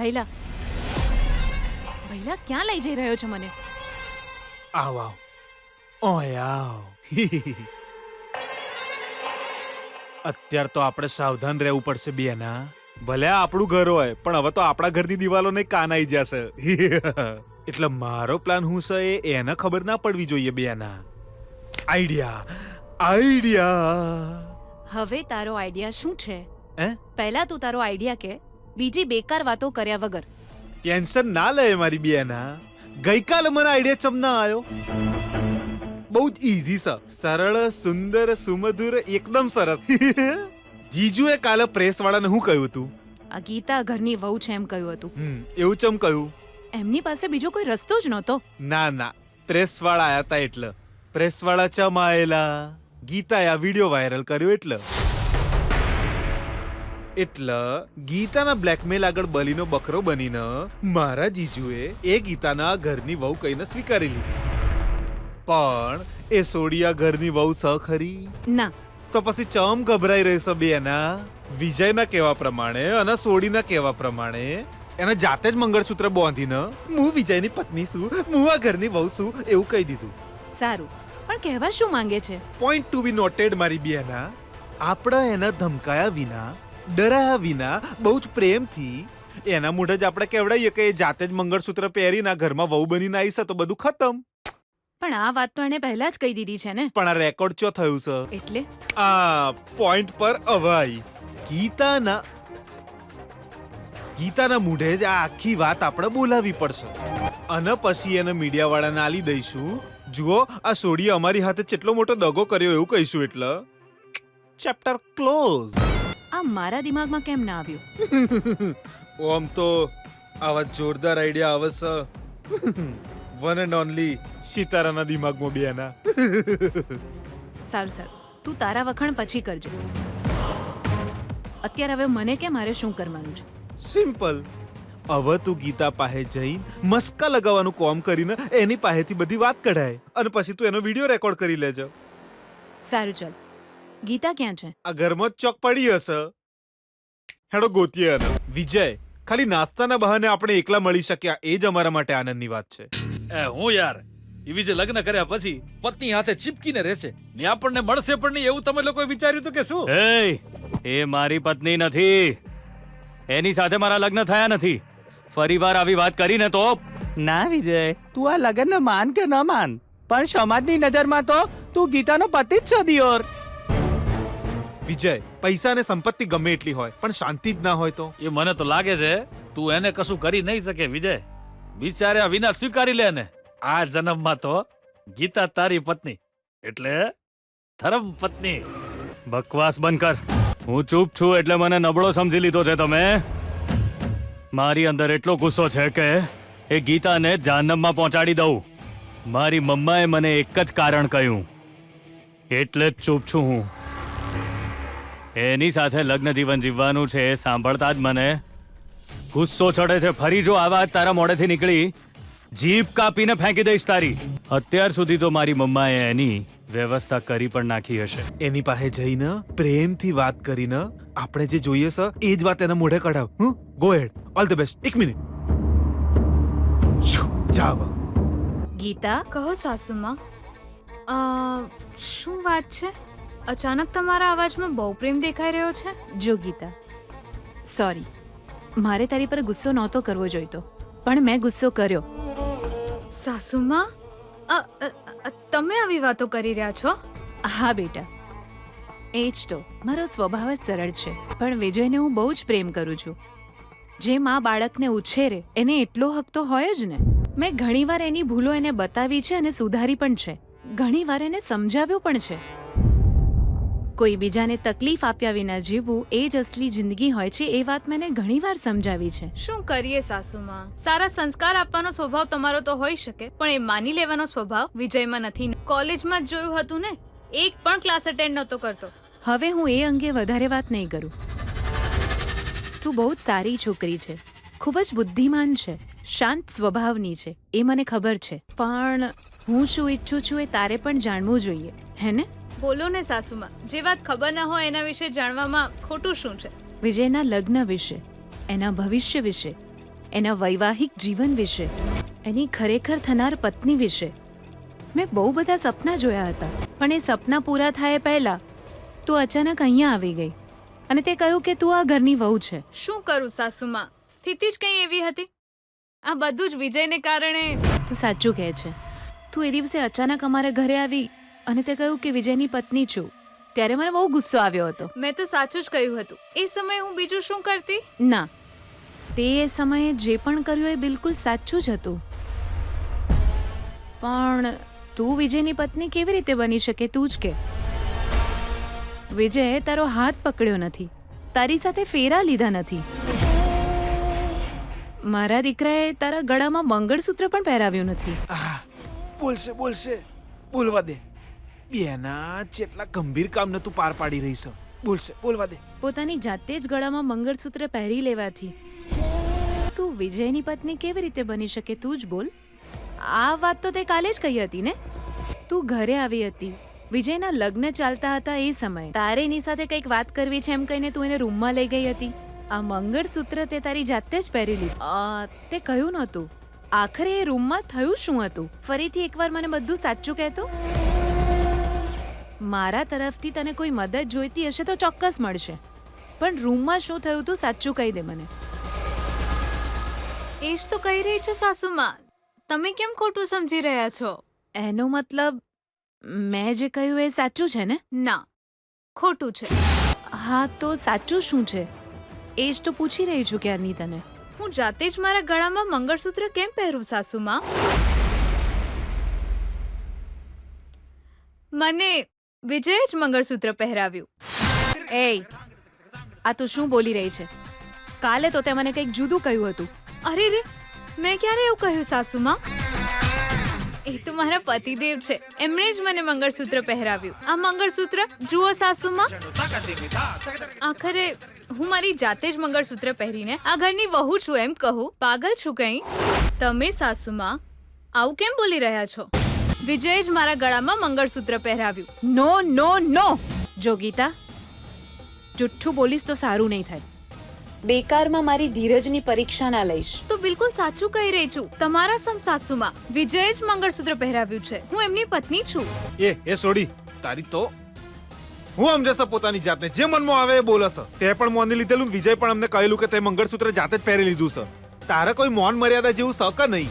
ભૈલા ભૈલા ક્યાં લઈ જઈ રહ્યો છો મને? આવ આવ ઓય આવ અત્યાર તો આપણે સાવધાન રહેવું પડશે બેના. ભલે આપણું ઘર હોય પણ હવે તો આપણા ઘરની દિવાલોને કાન આવી જશે. એટલે મારો પ્લાન હું છે એને ખબર ના પડવી જોઈએ બેના. આઈડિયા હવે તારો આઈડિયા શું છે? હે પહેલા તું તારો આઈડિયા કે, બીજી બેકાર વાતો કર્યા વગર. ટેન્શન ના લે મારી બેના. ગઈકાલે મને આઈડિયા ચમ ના આવ્યો? બહુ જ ઈઝી છે, સરળ, સુંદર, સુમધુર, એકદમ સરસ. જીજુએ કાલે પ્રેસ વાળાને શું કહ્યું હતું? આ ગીતા ઘરની વહુ છે એમ કહ્યું હતું. એવું ચમ કહ્યું? એમની પાસે બીજો કોઈ રસ્તો જ નહોતો. ના ના, પ્રેસ વાળા આયા હતા એટલે. પ્રેસ વાળા ચમ આયેલા? ગીતાએ આ વિડિયો વાયરલ કર્યો એટલે ગીતાના બ્લેકમેલ આગળ બલીનો બકરો બનીને મારા જીજુએ એ ગીતાના ઘરની વહુ કહીને સ્વીકારી લીધી. પણ એ સોડિયા ઘરની વહુ સ ખરી? ના. તો પછી ચમ ગભરાઈ રહેશે બેના? વિજયના કહેવા પ્રમાણે અને સોડીના કહેવા પ્રમાણે એને જાતે જ મંગળસૂત્ર બાંધીને હું વિજયની પત્ની છું, હું આ ઘરની વહુ છું એવું કહી દીધું. સારું, પણ કહેવા શું માંગે છે? પોઈન્ટ ટુ બી નોટેડ મારી બેના. આપણે એના ધમકાયા વિના, ડરાયા વિના, બહુ જ પ્રેમથી એના મોઢે જ આપણે કહેવડાઈએ કે એ જાતે જ મંગળસૂત્ર પહેરીને આ ઘરમાં વહુ બનીને આવી છે તો બધું ખતમ. પણ આ વાત તો એને પહેલા જ કહી દીધી છે ને. પણ આ રેકોર્ડ ચો થયું છે એટલે આ પોઈન્ટ પર અવાઈ ગીતાના મોઢે જ આ આખી વાત આપણે બોલાવી પડશે અને પછી એને મીડિયા વાળાને આલી દઈશું. જુઓ, આ સોડીએ અમારી હાથે કેટલો મોટો દગો કર્યો એવું કહીશું એટલે ચેપ્ટર ક્લોઝ. આ મારા દિમાગમાં કેમ ના આવ્યું? ઓમ તો આવા જોરદાર આઈડિયા આવે છે વન એન્ડ ઓનલી સિતારાના દિમાગમાં બેના. સારું, તું તારા વખાણ પછી કરજો. અત્યારે હવે મને કે મારે શું કરવાનું છે? સિમ્પલ. હવે તું ગીતા પાસે જઈને મસ્કા લગાવવાનું કોમ કરીને એની પાસેથી બધી વાત કઢાય અને પછી તું એનો વિડિયો રેકોર્ડ કરી લેજો. સારું, ચાલ. ગીતા ક્યાં છે? આ ઘરમાં જ ચોક પડી હશે. હેડો ગોતીએ એને. વિજય, ખાલી નાસ્તાના બહાને આપણે એકલા મળી શક્યા એ જ અમારા માટે આનંદની વાત છે. હું યાર, એ વિજય લગ્ન કર્યા પછી પત્ની હાથે ચીપકીને રહેશે ને આપણને મળશે પણ નહીં એવું તમે લોકોએ વિચાર્યું હતું કે શું? એ મારી પત્ની નથી. એની સાથે મારા લગ્ન થયા નથી. ફરીવાર આવી વાત કરીને તો ના વિજય, તું આ લગ્ન માન કે ન માન, પણ સમાજની નજરમાં તો તું ગીતાનો પતિ જ છો દિયોર. વિજય, પૈસા અને સંપત્તિ ગમે એટલી હોય પણ શાંતિ જ ના હોય તો? એ મને તો લાગે છે તું એને કશું કરી નહીં શકે વિજય. બિચાર્યા વિના સ્વીકારી લે ને. આ જન્મમાં તો ગીતા તારી પત્ની એટલે ધર્મ પત્ની. બકવાસ બંધ કર. હું ચૂપ છું એટલે મને નબળો સમજી લીધો છે તમે. મારી અંદર એટલો ગુસ્સો છે કે એ ગીતાને જહન્નમમાં પહોંચાડી દઉં. મારી મમ્માએ મને એક જ કારણ કહ્યું એટલે જ ચૂપ છું હું. એની સાથે લગ્ન જીવન જીવવાનું છે એ સાંભળતા જ મને ગુસ્સો ચડે છે. ફરી જો આ વાત તારા મોઢેથી નીકળી, જીભ કાપીને ફેંકી દઈશ તારી. અત્યાર સુધી તો મારી મમ્માએ એની વ્યવસ્થા કરી પણ નાખી હશે. એની પાસે જઈને પ્રેમથી વાત કરીને આપણે જે જોઈએ છે એ જ વાત એના મોઢે કઢાવ. Go ahead. All the best. 1 minute. જાવ. ગીતા, કહો સાસુમાં. શું વાત છે? અચાનક તમારા અવાજમાં બહુ પ્રેમ દેખાઈ રહ્યો છે. જો ગીતા, સોરી, મારે તારી પર ગુસ્સો નહોતો કરવો જોઈતો પણ મેં ગુસ્સો કર્યો. સાસુમાં, તમે આવી વાતો કરી રહ્યા છો? હા બેટા, એ જ તો. મારો સ્વભાવ જ સરળ છે પણ વિજયને હું બહુ જ પ્રેમ કરું છું. જે માં બાળકને ઉછેરે એને એટલો હક તો હોય જ ને. મેં ઘણીવાર એની ભૂલો એને બતાવી છે અને સુધારી પણ છે. ઘણીવાર એને સમજાવ્યું પણ છે. કોઈ બીજાને તકલીફ આપ્યા વિના જીવવું એ જ અસલી જિંદગી હોય છે એ વાત મેં ઘણીવાર સમજાવી છે. શું કરીએ સાસુમાં, સારા સંસ્કાર આપવાનો સ્વભાવ તમારો તો હોઈ શકે પણ એ માની લેવાનો સ્વભાવ વિજયમાં નથી. કોલેજમાં જ જોયું હતું ને, એક પણ ક્લાસ અટેન્ડ નહોતો કરતો. હવે હું એ અંગે વધારે વાત નહીં કરું. તું બહુ જ સારી છોકરી છે, ખૂબ જ બુદ્ધિમાન છે, શાંત સ્વભાવની છે એ મને ખબર છે. પણ હું શું ઈચ્છું છું એ તારે પણ જાણવું જોઈએ, હે ને? બોલો ને સાસુમાં, જે વાત ખબર ન હોય એના વિશે જાણવામાં ખોટું શું છે? વિજયના લગ્ન વિશે, એના ભવિષ્ય વિશે એના વૈવાહિક જીવન વિશે, એની ખરેખર થનાર પત્ની વિશે. મેં બહુ બધા સપના જોયા હતા, પણ એ સપના પૂરા થાય પહેલા તું અચાનક અહીંયા આવી ગઈ અને તે કહ્યું કે તું આ ઘરની વહુ છે. શું કરું સાસુમાં, સ્થિતિ જ કઈ એવી હતી. આ બધું જ વિજયને કારણે. તું સાચું કહે છે. તું એ દિવસે અચાનક અમારા ઘરે આવી અને તે કહ્યું કે વિજયની પત્ની છું, ત્યારે મને બહુ ગુસ્સો આવ્યો હતો. મેં તો સાચું જ કહ્યું હતું. એ સમયે હું બીજું શું કરતી? ના, તે એ સમયે જે પણ કર્યું એ બિલકુલ સાચું જ હતું. પણ તું વિજયની પત્ની કેવી રીતે બની શકે તું જ કે. વિજયે તારો હાથ પકડ્યો નથી, તારી સાથે ફેરા લીધા નથી. મારા દીકરાએ તારા ગળામાં મંગળસૂત્ર પણ પહેરાવ્યું નથી. બોલશે બોલવા દે. બેના જેટલા ગંભીર કામને તું પાર પાડી રહી છે. બોલવા દે. પોતાની જાતે જ ગળામાં મંગળસૂત્ર પહેરી લેવાથી તું વિજયની પત્ની કેવી રીતે બની શકે તું જ બોલ. આ વાત તો તે કાલે જ કહી હતી ને. તું ઘરે આવી હતી, વિજયના લગ્ન ચાલતા હતા એ સમયે. તારે એની સાથે કંઈક વાત કરવી છે એમ કહીને તું એને રૂમમાં લઈ ગઈ હતી. આ મંગળસૂત્ર તે તારી જાતે જ પહેરી લીધું. તે કહ્યું નહોતું. આખરે એ રૂમમાં થયું શું હતું? ફરીથી એકવાર મને બધું સાચું કહેતો. મારા તરફથી તને કોઈ મદદ જોઈતી હશે તો ચોક્કસ મળશે, પણ રૂમમાં શું થયું તું સાચું કહી દે મને. એ જ તો કહી રહી છું સાસુમાં. તમે કેમ ખોટું સમજી રહ્યા છો? એનો મતલબ મેં જે કહ્યું એ સાચું છે ને? ના, ખોટું છે. હા, તો સાચું શું છે એ જ તો પૂછી રહી છું ક્યારની તને. હું જાતે જ મારા ગળામાં મંગળસૂત્ર કેમ પહેરું સાસુમાં? મને વિજયે જ મંગળસૂત્ર પહેરાવ્યું. એ આ તું શું બોલી રહી છે? કાલે તો તે મને કંઈક જુદું કહ્યું હતું. અરે રે, મેં ક્યારે એવું કહ્યું સાસુમાં? એ તો મારા પતિદેવ છે, એમણે જ મને મંગળસૂત્ર પહેરાવ્યું. આ મંગળસૂત્ર જુઓ સાસુમાં. આખરે હું મારી જાતે જ મંગળસૂત્ર પહેરીને આ ઘરની વહુ છું એમ કહું? પાગલ છું કઈ? તમે સાસુમાં આવું કેમ બોલી રહ્યા છો? વિજયે જ મારા ગળામાં મંગળસૂત્ર પહેરાવ્યું. નો નો નો. જો ગીતા, જુઠ્ઠું બોલીશ તો સારું નહીં થાય. બેકારમાં મારી ધીરજની પરીક્ષા ના લઈશ. તો બિલકુલ સાચું કહી રહી છું. તમારા સમ સાસુમાં વિજયે જ મંગળસૂત્ર પહેરાવ્યું છે. હું એમની પત્ની છું. એ સોડી તારી તો. હું સમજે પોતાની જાતને જે મનમાં આવે એ બોલે છે. તે પણ મોની લીધેલું ને વિજય પણ અમને કહેલું કે તે મંગળસૂત્ર જાતે જ પહેરી લીધું છે. તારે કોઈ મૌન મર્યાદા જેવું શક નહીં.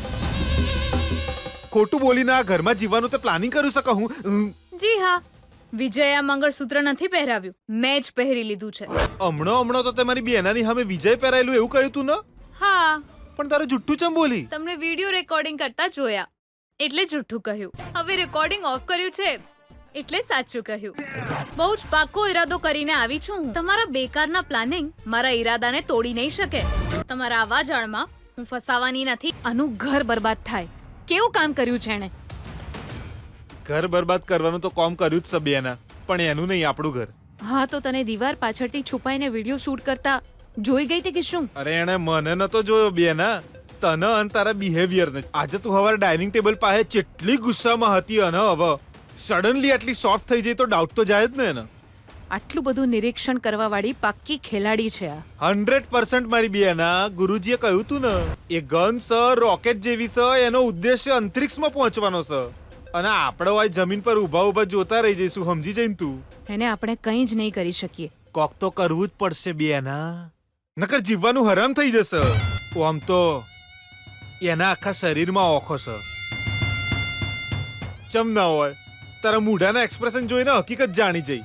ખોટું બોલીને આ ઘરમાં જીવવાનું તે પ્લાનિંગ કર્યું છે હું. જી હા, વિજયે આ મંગળસૂત્ર નથી પહેરાવ્યું, મેં જ પહેરી લીધું છે. હમણાં તો તે મારી બેનાની સામે વિજય પહેરાયેલું એવું કહ્યું તું ને? હા. પણ તારે જુઠ્ઠું ચમ બોલી? તમને વિડિયો રેકોર્ડિંગ કરતા જોયા એટલે જુઠ્ઠું કહ્યું. હવે રેકોર્ડિંગ ઓફ કર્યું છે એટલે સાચું કહ્યું. બહુ જ પાકો ઈરાદો કરીને આવી છું હું. તમારા બેકારના પ્લાનિંગ મારા ઈરાદાને તોડી નહીં શકે. તમારા આવા જાળમાં હું ફસાવાની નથી. આનું ઘર બરબાદ થાય. કેવું કામ કર્યું છે એણે? ઘર બરબાદ કરવાનું તો કોમ કર્યું જ છે બેના, પણ એનું નહીં આપણું ઘર. હા, તો તને દીવાર પાછળથી છુપાઈને વિડિયો શૂટ કરતા જોઈ ગઈ તે કે શું? અરે એણે મને નતો જોયો બેના, તને અને તારા બિહેવિયરને. આજે તું હવારે ડાઇનિંગ ટેબલ પાસે કેટલી ગુસ્સામાં હતી અને હવે સડનલી આટલી સોફ્ટ થઈ જાય તો ડાઉટ તો જાય જ ને એને. આટલું બધું નિરીક્ષણ કરવા વાળી પાક્કી ખેલાડી છે આ. 100% મારી બેના. ગુરુજીએ કહ્યું તું ને, એ ગન છે રોકેટ જેવી છે, એનો ઉદ્દેશ્ય અંતરિક્ષમાં પહોંચવાનો છે અને આપણે આ જમીન પર ઊભા જોતા રહી જઈશું. સમજી જઈને તું? એને આપણે કંઈ જ નહીં કરી શકીએ. કોક તો કરવું જ પડશે બેના, નકર જીવવાનું હરામ થઈ જશે. આમ તો એના આખા શરીરમાં ઓખો છે. ચમ ના હોય, તારા મૂઢાના એક્સપ્રેશન જોઈને હકીકત જાણી જઈ.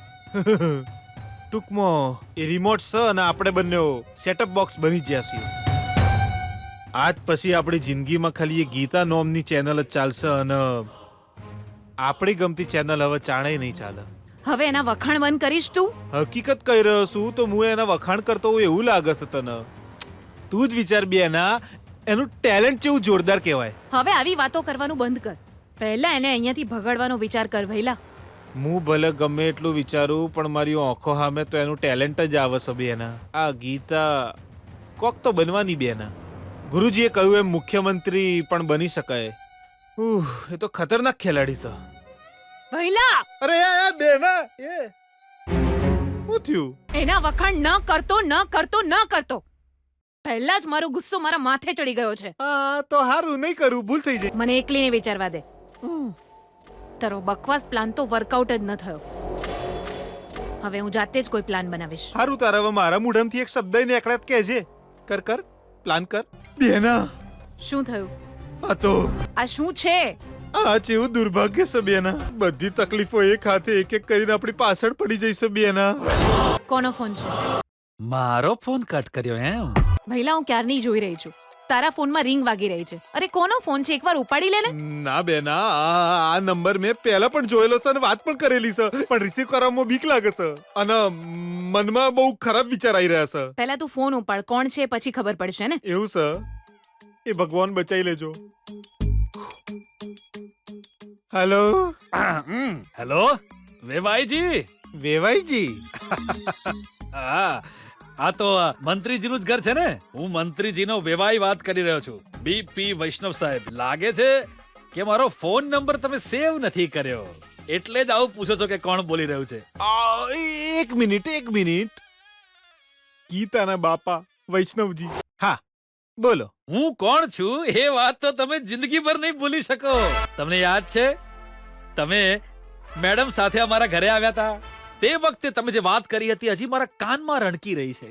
ટૂંકમાં એ રિમોટ છે અને આપણે બંને સેટઅપ બોક્સ બની ગયા છીએ. આજ પછી આપણી જિંદગીમાં ખાલી એ ગીતા નોમની ચેનલ જ ચાલશે અને આપણી ગમતી ચેનલ હવે ચાણેય નહીં ચાલે. હવે એના વખાણ બંધ કરીશ તું? હકીકત કહી રહ્યો છું તો હું એના વખાણ કરતો હું એવું લાગે છે તને. તું જ વિચાર બેના, એનું ટેલેન્ટ કેવું જોરદાર કહેવાય. હવે આવી વાતો કરવાનું બંધ કર. પહેલા એને અહીંયાથી ભગાડવાનો વિચાર કર વહેલા. હું ભલે ગમે એટલું વિચારું પણ મારી આંખો સામે તો એનું ટેલેન્ટ જ આવે છે બેના. આ ગીતા કોક તો બનવાની બેના. ગુરુજીએ કહ્યું એમ મુખ્યમંત્રી પણ બની શકાય. એ તો ખતરનાક ખેલાડી છે. વહેલા! અરે એ બેના, એ શું થયું? એના વખાણ ન કરતો. પહેલા જ મારો ગુસ્સો મારા માથે ચડી ગયો છે. હા તો હારું નહીં કરું, ભૂલ થઈ જાય. મને એકલીને વિચારવા દે. તારો બકવાસ પ્લાન તો વર્કઆઉટ જ ન થયો. હવે હું જાતે જ કોઈ પ્લાન બનાવીશ. હારું, તારા હવે મારા મૂઢામાંથી એક શબ્દ નીકળ્યા જ કહેજે. કર પ્લાન કર. બેના, શું થયું? આ તો આ શું છે? આ જેવું દુર્ભાગ્ય છે બેના. બધી તકલીફો એક હાથે એક એક કરીને આપણી પાછળ પડી જઈશે બેના. કોનો ફોન છે? મારો ફોન કટ કર્યો એમ? ભઈલા, હું ક્યારની જોઈ રહી છું. તારા ફોનમાં રિંગ વાગી રહી છે. અરે કોનો ફોન છે? એકવાર ઉપાડી લે ને. ના બેના, આ નંબર મેં પહેલા પણ જોયેલો છે અને વાત પણ કરેલી છે, પણ રિસીવ કરવામાં બીક લાગે છે અને મનમાં બહુ ખરાબ વિચાર આવી રહ્યા છે. પહેલા તું ફોન ઉપાડ. કોણ છે પછી ખબર પડશે ને. એવું છે? એ ભગવાન બચાવી લેજો. હેલો. હેલો વેવાઈજી. વેવાઈજી? હા, આ તો મંત્રીજીનું જ ઘર છે ને. હું મંત્રીજીનો વેવાઈ વાત કરી રહ્યો છું. બીપી વૈષ્ણવ સાહેબ. લાગે છે કે મારો ફોન નંબર તમે સેવ નથી કર્યો, એટલે જ આવું પૂછો છો કે કોણ બોલી રહ્યું છે. એક મિનિટ. ગીતાના બાપા વૈષ્ણવજી. હા, બોલો. હું કોણ છું એ વાત તો તમે જિંદગીભર નહીં ભૂલી શકો. તમને યાદ છે તમે મેડમ સાથે અમારા ઘરે આવ્યા હતા? તે વખતે તમે જે વાત કરી હતી હજી મારા કાનમાં રણકી રહી છે.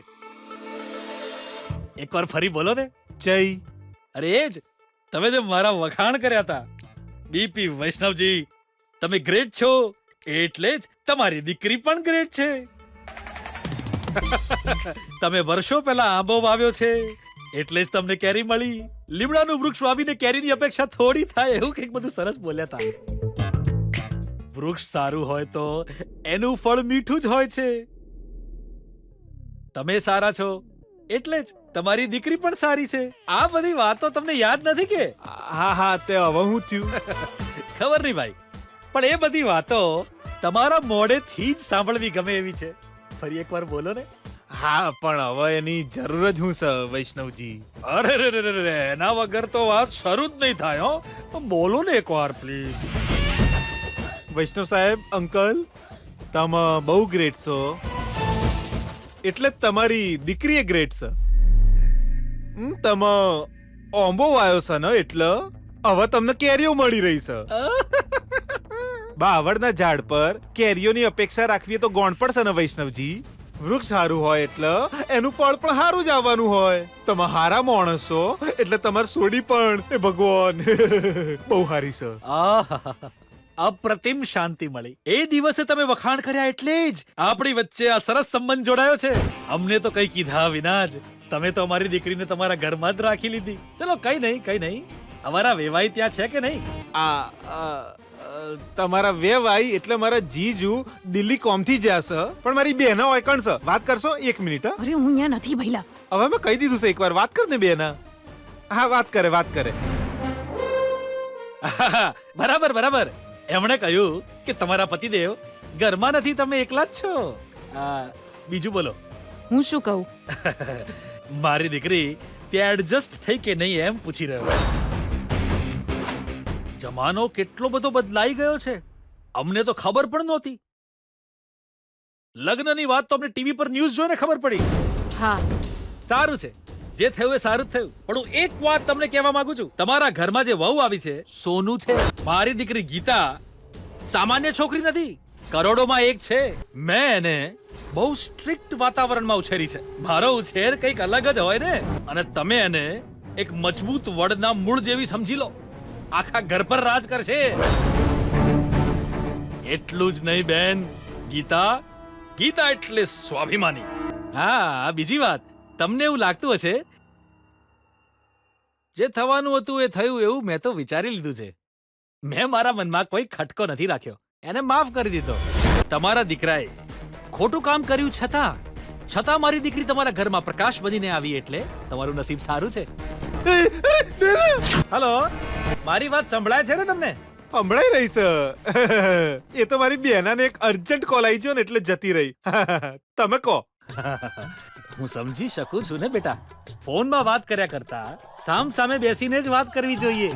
એકવાર ફરી બોલો ને. જય. અરે એ જ તમે જે મારા વખાણ કર્યા હતા. બીપી વૈષ્ણવજી, તમે ગ્રેટ છો, એટલે જ તમારી દીકરી પણ ગ્રેટ છે. તમે વર્ષો પહેલા આંબો વાવ્યો છે, એટલે જ તમને કેરી મળી. લીમડાનું વૃક્ષ વાવીને કેરીની અપેક્ષા થોડી થાય, એવું કંઈક બધું સરસ બોલ્યા હતા. વૃક્ષ સારું હોય તો એનું ફળ મીઠું જ હોય છે. તમે સારા છો, એટલે જ તમારી દીકરી પણ સારી છે. આ બધી વાતો તમને યાદ નથી કે? હા, તે હવે હું થયું ખબર નહીં ભાઈ, પણ એ બધી વાતો તમારા મોઢેથી જ સાંભળવી ગમે એવી છે. ફરી એકવાર બોલો ને. હા, પણ હવે એની જરૂર જ હું છે વૈષ્ણવજી. અરે રે રે રે, એના વગર તો વાત શરૂ જ નહીં થાય. હો, બોલો ને એકવાર પ્લીઝ. વૈષ્ણવ સાહેબ, અંકલ, તમે બહુ ગ્રેટ છો, એટલે જ તમારી દીકરી ગ્રેટ છે. તમે ઓંબો વાયો છે ને, એટલે હવે તમને કેરીઓ મળી રહી છે. બાવળના ઝાડ પર કેરીઓની અપેક્ષા રાખવી તો ગોણ પડશે ને વૈષ્ણવજી. વૃક્ષ સારું હોય એટલે એનું ફળ પણ સારું જ આવવાનું હોય. તમે હારા માણસ છો, એટલે તમારી સોડી પણ એ ભગવાન બહુ સારી છે. આહાહા, અપ્રતિમ શાંતિ મળી. એ દિવસે તમે વખાણ કર્યા એટલે જ આપણી વચ્ચે આ સરસ સંબંધ જોડાયો છે. અમને તો કઈ કીધા વિના જ તમે તો અમારી દીકરીને તમારા ઘરમાં જ રાખી લીધી. ચલો કઈ નહીં. અમારા વેવાઈ ત્યાં છે કે નહીં? તમારા વેવાઈ એટલે મારા જીજુ દિલ્હી કોમથી જ્યાં છે, પણ મારી બેના ઓયકણ છે. વાત કરશો? એક મિનિટ. અરે હું અહીંયા નથી ભઈલા. હવે મેં કહી દીધું છે, એકવાર વાત કર ને બેના. હા, વાત કરે. બરાબર. એમણે કહ્યું કે તમારા પતિદેવ ઘરમાં નથી, તમે એકલા જ છો. બીજું બોલો. હું શું કહું? મારી દીકરી ત્યાં એડજસ્ટ થઈ કે નહીં એમ પૂછી રહ્યો. જમાનો કેટલો બધો બદલાઈ ગયો છે, અમને તો ખબર પણ નહોતી. લગ્નની વાત તો અમને ટીવી પર ન્યૂઝ જોઈને ખબર પડી. હા, સારું છે, જે થયું એ સારું જ થયું. પણ હું એક વાત તમને કહેવા માંગુ છું. તમારા ઘરમાં જે વહુ આવી છે, સોનું છે. મારી દીકરી ગીતા સામાન્ય છોકરી નથી, કરોડોમાં એક છે. મેં એને બહુ સ્ટ્રિક્ટ વાતાવરણમાં ઉછેરી છે. મારો ઉછેર કંઈક અલગ જ હોય ને. અને તમે એને એક મજબૂત વડના મૂળ જેવી સમજી લો. આખા ઘર પર રાજ કરશે. એટલું જ નહીં બેન, ગીતા એટલે સ્વાભિમાની. હા, બીજી વાત, તમને એવું લાગતું હશે જે થવાનું હતું એ થયું, એવું મેં તો વિચારી લીધું છે. મેં મારા મનમાં કોઈ ખટકો નથી રાખ્યો, એને માફ કરી દીધો. તમારા દીકરાએ ખોટું કામ કર્યું છતાં મારી દીકરી તમારા ઘરમાં પ્રકાશ બનીને આવી, એટલે તમારું નસીબ સારું છે. હલો, મારી વાત સંભળાય છે ને તમને? સંભળાઈ રહી છે. એ તો મારી બેનાને એક અર્જન્ટ કોલ આવી ગયો ને, એટલે જતી રહી. તમે કહો. હું સમજી શકું છું ને બેટા. ફોનમાં વાત કર્યા કરતા સામે બેસીને જ વાત કરવી જોઈએ.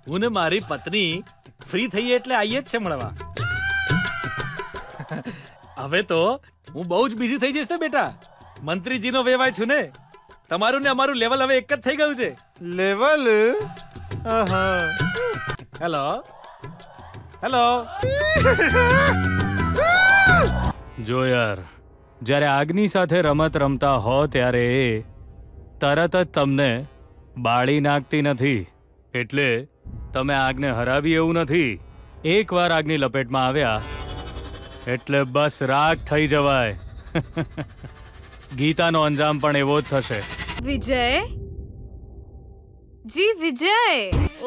હું ને મારી પત્ની ફ્રી થઈએ એટલે આવીએ જ છે મળવા. હવે તો હું બહુ જ બિઝી થઈ જઈશ ને બેટા. મંત્રીજીનો વેવાય છું ને, તમારું ને અમારું લેવલ હવે એક જ થઈ ગયું છે. Level hello hello. જો યાર, જ્યારે આગની સાથે રમત રમતા હો ત્યારે એ તરત જ તમને બાળી નાખતી નથી. એટલે તમે આગને હરાવી એવું નથી. એકવાર આગની લપેટમાં આવ્યા એટલે બસ રાખ થઈ જવાય. ગીતાનો અંજામ પણ એવો જ થશે. વિજય જી વિજય,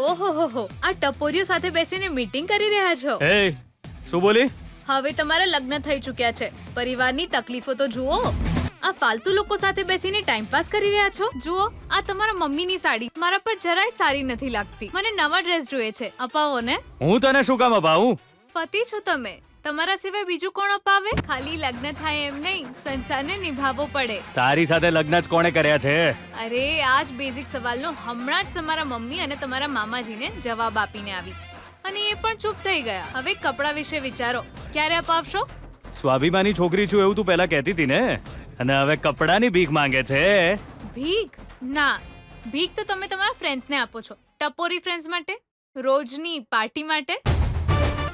ઓહો, આ ટપોરીઓ સાથે બેસીને મીટિંગ કરી રહ્યા છો? એ શું બોલી? હવે તમારા લગ્ન થઈ ચૂક્યા છે, પરિવારની તકલીફો તો જુઓ. આ ફાલતુ લોકો સાથે બેસીને ટાઈમ પાસ કરી રહ્યા છો? જુઓ, આ તમારા મમ્મીની સાડી મારા પર જરાય સારી નથી લાગતી. મને નવા ડ્રેસ જોઈએ છે, અપાવો ને. હું તને શું કામ અપાવું? પતિ છો તમે, તમારા સિવાય બીજું કોણ અપાવે? ખાલી લગ્ન થાય એમ નહીં, સંસારને નિભાવવો પડે. તારી સાથે લગ્ન જ કોણે કર્યા છે? અરે આ જ બેઝિક સવાલનો હમણાં જ તમારા મમ્મી અને તમારા મામાજીને જવાબ આપીને આવી, અને એ પણ ચૂપ થઈ ગયા. હવે કપડાં વિશે વિચારો, ક્યારે અપાવશો? સ્વાભિમાની છોકરી છું એવું તું પહેલા કહેતી હતી ને, અને હવે કપડાની ભીખ માંગે છે. ભીખ ના, ભીખ તો તમે તમારા ફ્રેન્ડ્સને આપો છો, ટપોરી ફ્રેન્ડ્સ માટે, રોજની પાર્ટી માટે.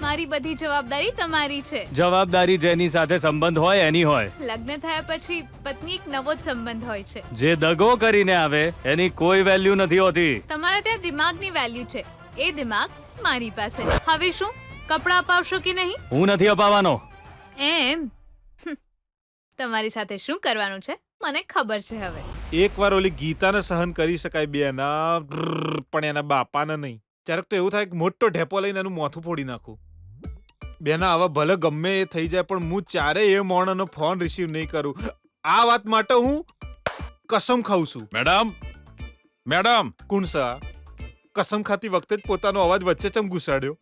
મારી બધી જવાબદારી તમારી છે. જવાબદારી જેની સાથે સંબંધ હોય એની હોય. લગ્ન થયા પછી પત્ની એક નવો જ સંબંધ હોય છે. જે દગો કરીને આવે એની કોઈ વેલ્યુ નથી હોતી. તમારા ત્યાં દિમાગની વેલ્યુ છે, એ દિમાગ મારી પાસે છે. હવે શું, કપડાં અપાવશો કે નહીં? હું નથી અપાવવાનો. એમ તમારી સાથે શું કરવાનું છે મને ખબર છે. હવે એકવાર ઓલી ગીતાને સહન કરી શકાય બેના, પણ એના બાપાને નહીં. ક્યારેક તો એવું થાય કે મોટો ઢેપો લઈને એનું મોથું ફોડી નાખું. બેના હવે ભલે ગમે એ થઈ જાય, પણ હું ચારેય એ મોણનો ફોન રિસીવ નહીં કરું. આ વાત માટે હું કસમ ખાઉં છું. મેડમ કુણસા કસમ ખાતી વખતે જ પોતાનો અવાજ વચ્ચે ચમ ઘુસાડ્યો.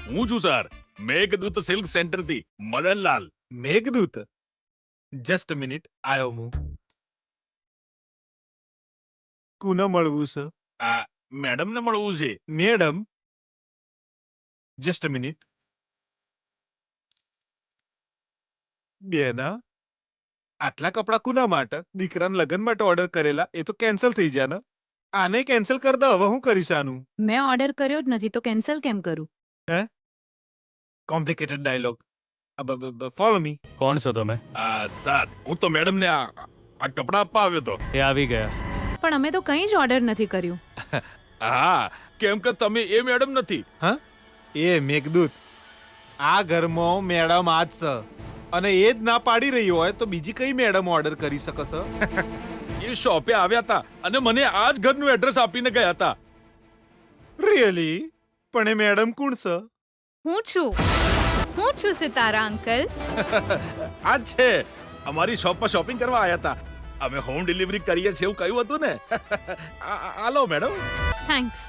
હું છું સર, મેઘદૂત સિલ્ક સેન્ટર થી મદનલાલ. મેઘદૂત, જસ્ટ મિનિટ, આયો હું. કુને મળવું છે? આ મેડમ ને મળવું છે. Madam, just minute. બેના, આટલા કપડા કુના માટે? દીકરાના લગ્ન માટે ઓર્ડર કરેલા, એ તો કેન્સલ થઈ ગયા ને. આને કેન્સલ કર દો. હવે હું કરીશ આનું? મેં ઓર્ડર કર્યો જ નથી તો કેન્સલ કેમ કરું? Complicated dialogue. Follow me. કોણ છો તમે? સર, હું તો મેડમ ને આ કપડા આપવા આવ્યો તો. એ આવી ગયા. પણ અમે તો કંઈ જ ઓર્ડર નથી કર્યું. હા, કેમ કે તમે એ મેડમ નથી. એ મેઘદૂત, આ ઘરમાં મેડમ આજ છે, અને એ જ ના પાડી રહી હોય તો બીજી કઈ મેડમ ઓર્ડર કરી શકે છે? એ શોપે આવ્યા હતા અને મને આ જ ઘરનું એડ્રેસ આપીને ગયા હતા. રિયલી? પણ એ મેડમ કોણ છે? હું છું સિતારા અંકલ. આ જ છે, અમારી શોપમાં શોપિંગ કરવા આવ્યા હતા. અમે હોમ ડિલિવરી કરીએ છીએ એવું કહ્યું હતું ને. આલો મેડમ. થેન્ક્સ.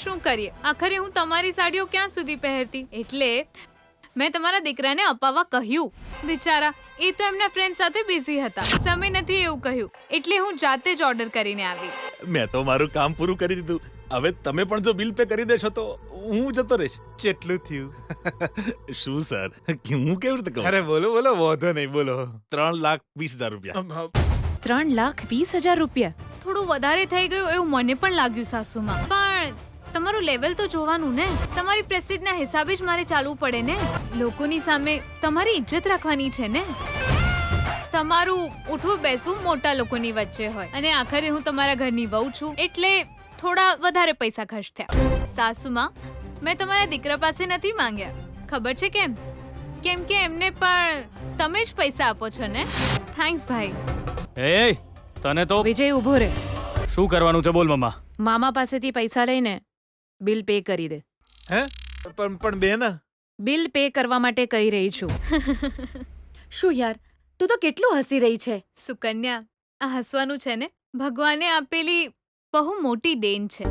શું કરીએ, આખરે હું તમારી સાડીઓ ક્યાં સુધી પહેરતી, એટલે મેં તમારા દીકરાને અપાવવા કહ્યું. બિચારા, એ તો એમના ફ્રેન્ડ સાથે બિઝી હતા, સમય નથી એવું કહ્યું, એટલે હું જાતે જ ઓર્ડર કરીને આવી. મેં તો મારું કામ પૂરું કરી દીધું. હવે તમે પણ જો બિલ પે કરી દેશો તો હું જતો રહીશ. કેટલું થયું? શું સર, હું કેવી રીતે કહું? અરે બોલો બોલો, વાંધો નહીં, બોલો. 3,20,000 રૂપિયા. 3,20,000 રૂપિયા? થોડું વધારે થઈ ગયું એવું મને પણ લાગ્યું સાસુમાં, પણ તમારું લેવલ તો જોવાનું ને. તમારી પ્રેસ્ટીજના હિસાબે જ મારે ચાલવું પડે ને. લોકોની સામે તમારી ઇજ્જત રાખવાની છે ને. તમારું ઉઠવું બેસવું મોટા લોકોની વચ્ચે હોય, અને આખરે હું તમારા ઘરની વહુ છું, એટલે થોડા વધારે પૈસા ખર્ચ થયા. સાસુમાં, મેં તમારા દીકરા પાસે નથી માંગ્યા. ખબર છે કેમ? કેમ કે એમને પણ તમે જ પૈસા આપો છો ને. થેન્ક્સ ભાઈ. એ તને તો વિજય ઊભો રહે. શું કરવાનું છે બોલ મમ્મા. મામા પાસેથી પૈસા લઈને બિલ પે કરી દે. પણ બેન, બિલ પે કરવા માટે કહી રહી છું. શું યાર, તું તો કેટલું હસી રહી છે. સુકન્યા, આ હસવાનું છે ને ભગવાને આપેલી બહુ મોટી દેન છે.